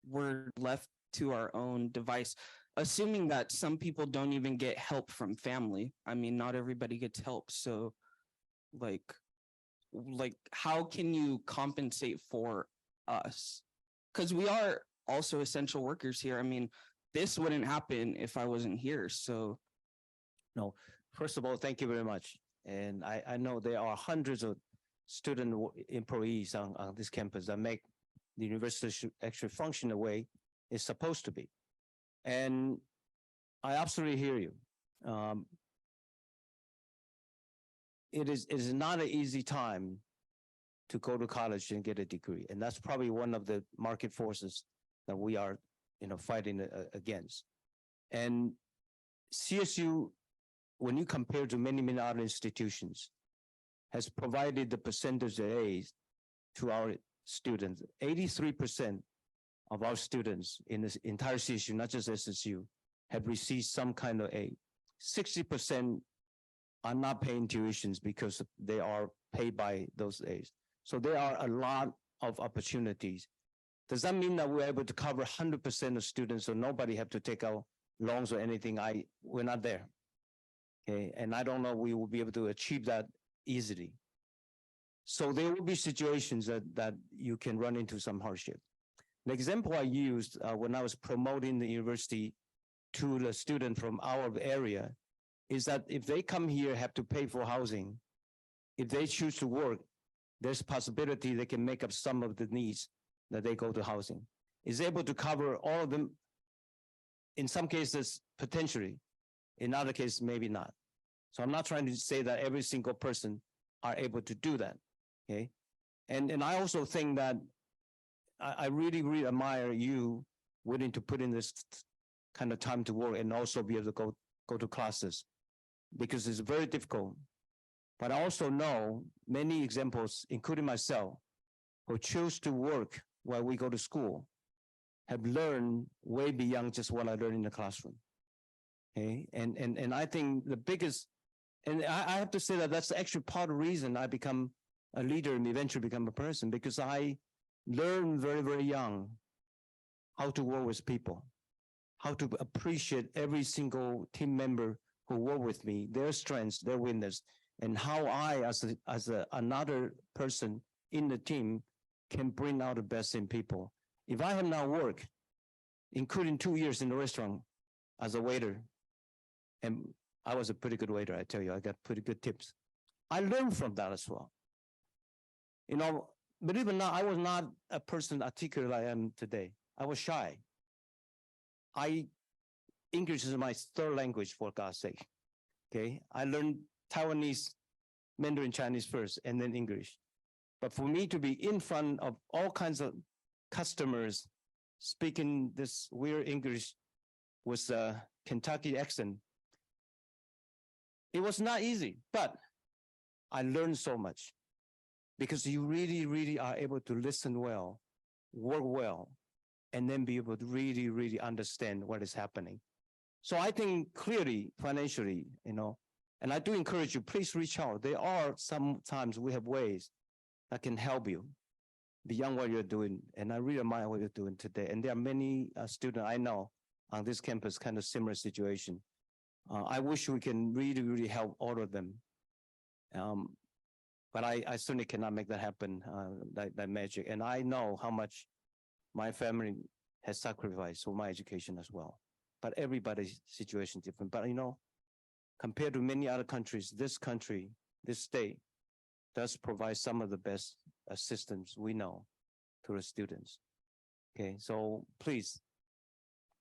we're left to our own device, assuming that some people don't even get help from family. I mean, not everybody gets help. So like how can you compensate for us? Because we are also essential workers here. I mean, this wouldn't happen if I wasn't here. So no, first of all, thank you very much. And I know there are hundreds of student employees on this campus that make the university actually function the way it's supposed to be. And I absolutely hear you. It is not an easy time to go to college and get a degree. And that's probably one of the market forces that we are, fighting against. And CSU, when you compare to many, many other institutions, has provided the percentage of A's to our students. 83% of our students in this entire CSU, not just SSU, have received some kind of aid. 60% are not paying tuitions because they are paid by those aids. So there are a lot of opportunities. Does that mean that we're able to cover 100% of students, so nobody have to take out loans or anything? We're not there. Okay, and I don't know we will be able to achieve that easily. So there will be situations that you can run into some hardship. The example I used when I was promoting the university to the student from our area is that if they come here, have to pay for housing, if they choose to work, there's possibility they can make up some of the needs that they go to housing. Is able to cover all of them, in some cases, potentially, in other cases, maybe not. So I'm not trying to say that every single person are able to do that, okay? And I also think that I really, really admire you willing to put in this kind of time to work and also be able to go to classes, because it's very difficult. But I also know many examples, including myself, who choose to work while we go to school, have learned way beyond just what I learned in the classroom. Okay, and I think the biggest, and I have to say that that's actually part of the reason I become a leader and eventually become a person, because I learned very, very young how to work with people, how to appreciate every single team member who work with me, their strengths, their weakness, and how I, as another person in the team, can bring out the best in people. If I have not worked, including 2 years in the restaurant as a waiter, and I was a pretty good waiter, I tell you, I got pretty good tips. I learned from that as well. You know, believe it or not, I was not a person articulate I am today. I was shy. English is my third language, for God's sake. Okay, I learned Taiwanese, Mandarin Chinese first, and then English. But for me to be in front of all kinds of customers speaking this weird English with a Kentucky accent, it was not easy, but I learned so much, because you really, really are able to listen well, work well, and then be able to really, really understand what is happening. So I think clearly, financially, you know, and I do encourage you, please reach out. There are sometimes we have ways that can help you beyond what you're doing. And I really admire what you're doing today. And there are many students I know on this campus, kind of similar situation. I wish we can really, really help all of them. But I certainly cannot make that happen, that magic. And I know how much my family has sacrificed for my education as well. But everybody's situation is different. But you know, compared to many other countries, this country, this state, does provide some of the best assistance we know to the students. Okay, so please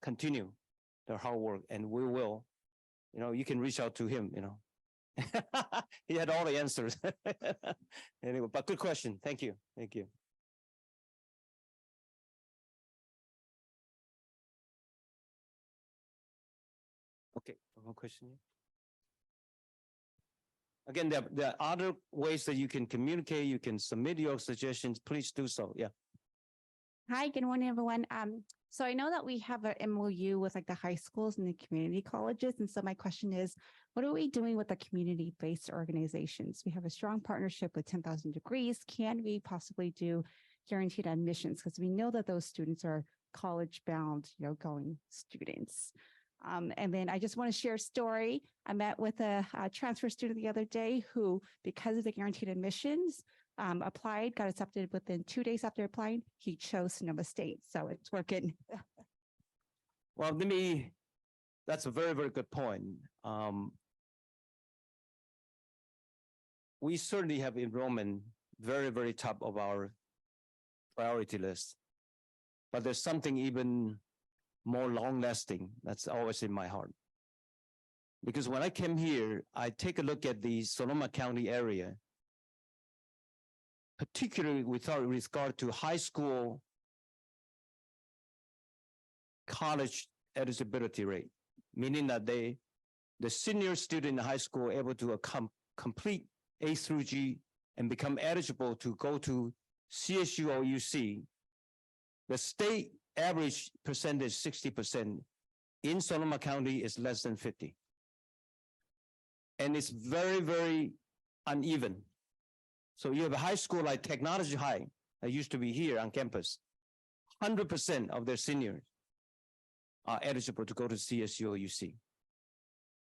continue the hard work, and we will, you know, you can reach out to him, you know. He had all the answers. Anyway, but good question. Thank you. Thank you. Okay, one question. Again, there are other ways that you can communicate. You can submit your suggestions. Please do so. Yeah. Hi, good morning, everyone. So I know that we have an MOU with like the high schools and the community colleges. And so my question is, what are we doing with the community-based organizations? We have a strong partnership with 10,000 Degrees. Can we possibly do guaranteed admissions? Because we know that those students are college-bound, you know, going students. And then I just want to share a story. I met with a transfer student the other day who, because of the guaranteed admissions, applied, got accepted within 2 days after applying. He chose Sonoma State, so it's working. Well, that's a very, very good point. We certainly have enrollment very, very top of our priority list, but there's something even more long-lasting that's always in my heart. Because when I came here, I take a look at the Sonoma County area, particularly with regard to high school college eligibility rate, meaning that the senior student in high school able to complete A through G and become eligible to go to CSU or UC. The state average percentage 60%. In Sonoma County is less than 50. And it's very, very uneven. So you have a high school like Technology High that used to be here on campus. 100% of their seniors are eligible to go to CSU or UC.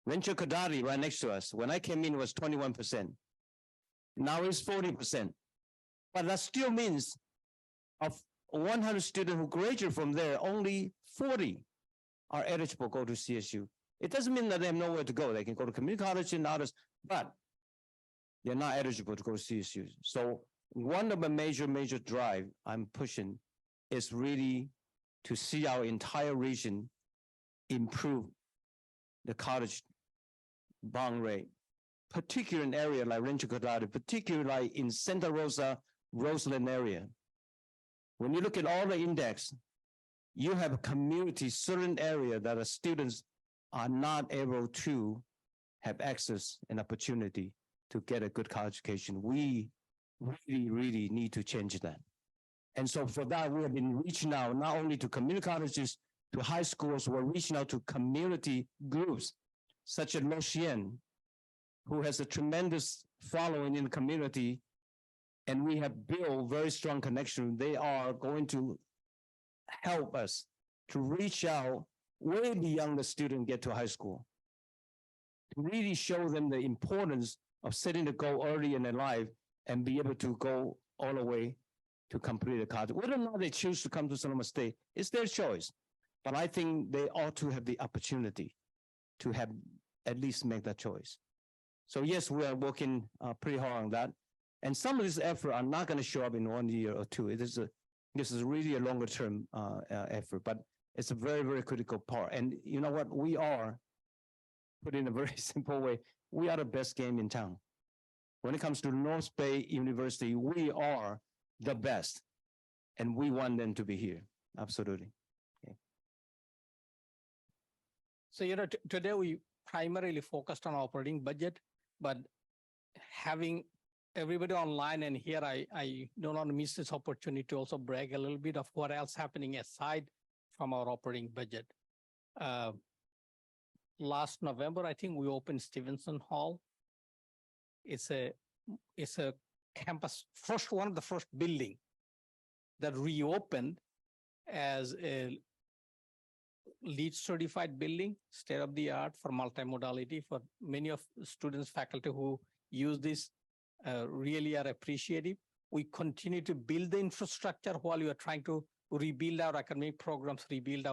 Rancho Cordati, right next to us, when I came in, was 21%. Now it's 40%. But that still means of 100 students who graduate from there, only 40 are eligible to go to CSU. It doesn't mean that they have nowhere to go. They can go to community college and others, but they're not eligible to go to CSU. So one of the major drive I'm pushing is really to see our entire region improve the college bond rate, particularly in an area like Rancho Cordati, particularly in Santa Rosa, Roseland area. When you look at all the index, you have a community, certain area that the students are not able to have access and opportunity to get a good college education. We really need to change that. And so for that, we have been reaching out not only to community colleges, to high schools, we're reaching out to community groups, such as Lo Chien, who has a tremendous following in the community, and we have built very strong connection. They are going to help us to reach out way beyond the student get to high school, to really show them the importance of setting the goal early in their life and be able to go all the way to complete the college. Whether or not they choose to come to Sonoma State, it's their choice. But I think they ought to have the opportunity to have at least make that choice. So yes, we are working pretty hard on that. And some of this effort are not going to show up in 1 year or two. This is really a longer term effort, but it's a very critical part. And you know what? We are, put in a very simple way, we are the best game in town. When it comes to North Bay University, we are the best, and we want them to be here. Absolutely. Okay. So, today we primarily focused on operating budget, but having everybody online and here, I don't want to miss this opportunity to also brag a little bit of what else happening aside from our operating budget. Last November, I think we opened Stevenson Hall. It's a campus, one of the first building that reopened as a LEED certified building, state of the art for multimodality. For many of students, faculty who use this really are appreciative. We continue to build the infrastructure while we are trying to rebuild our academic programs, rebuild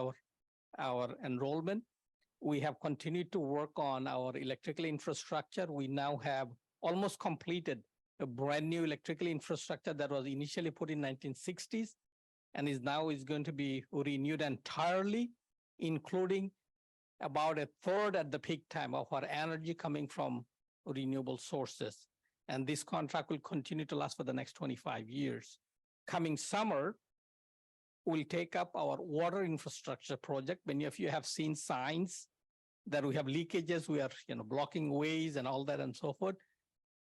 our enrollment. We have continued to work on our electrical infrastructure. We now have almost completed a brand new electrical infrastructure that was initially put in 1960s and is going to be renewed entirely, including about a third at the peak time of our energy coming from renewable sources. And this contract will continue to last for the next 25 years. Coming summer, we'll take up our water infrastructure project. Many of you have seen signs that we have leakages, we are blocking ways and all that and so forth.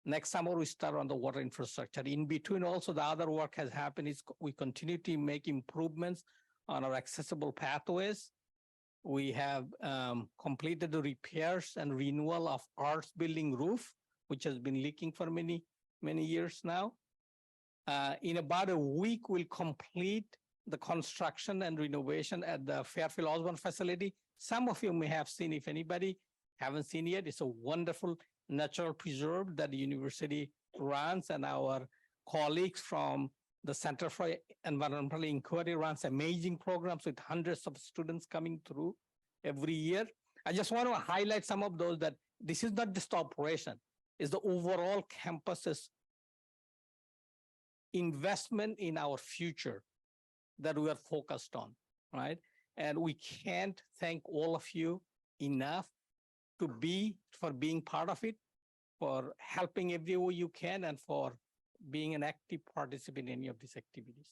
Next summer, we start on the water infrastructure. In between also, the other work has happened is we continue to make improvements on our accessible pathways. We have completed the repairs and renewal of Arts Building roof, which has been leaking for many years now. In about a week, we'll complete the construction and renovation at the Fairfield Osborne facility. Some of you may have seen, if anybody haven't seen yet, it's a wonderful natural preserve that the university runs, and our colleagues from the Center for Environmental Inquiry runs amazing programs with hundreds of students coming through every year. I just want to highlight some of those, that this is not just operation, it's the overall campus's investment in our future that we are focused on, right? And we can't thank all of you enough for being part of it, for helping every way you can, and for being an active participant in any of these activities.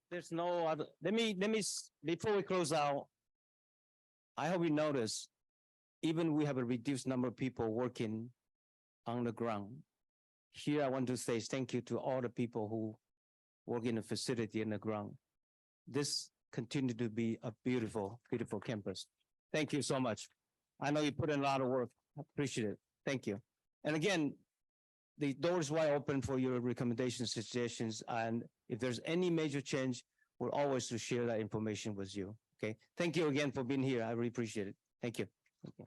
There's no other, let me, before we close out, I hope you notice, even we have a reduced number of people working on the ground. Here, I want to say thank you to all the people who work in the facility in the ground. this continue to be a beautiful, beautiful campus. Thank you so much. I know you put in a lot of work. I appreciate it. Thank you. And again, the door is wide open for your recommendations, suggestions, and if there's any major change, we're always to share that information with you. Okay. Thank you again for being here. I really appreciate it. Thank you. Thank you.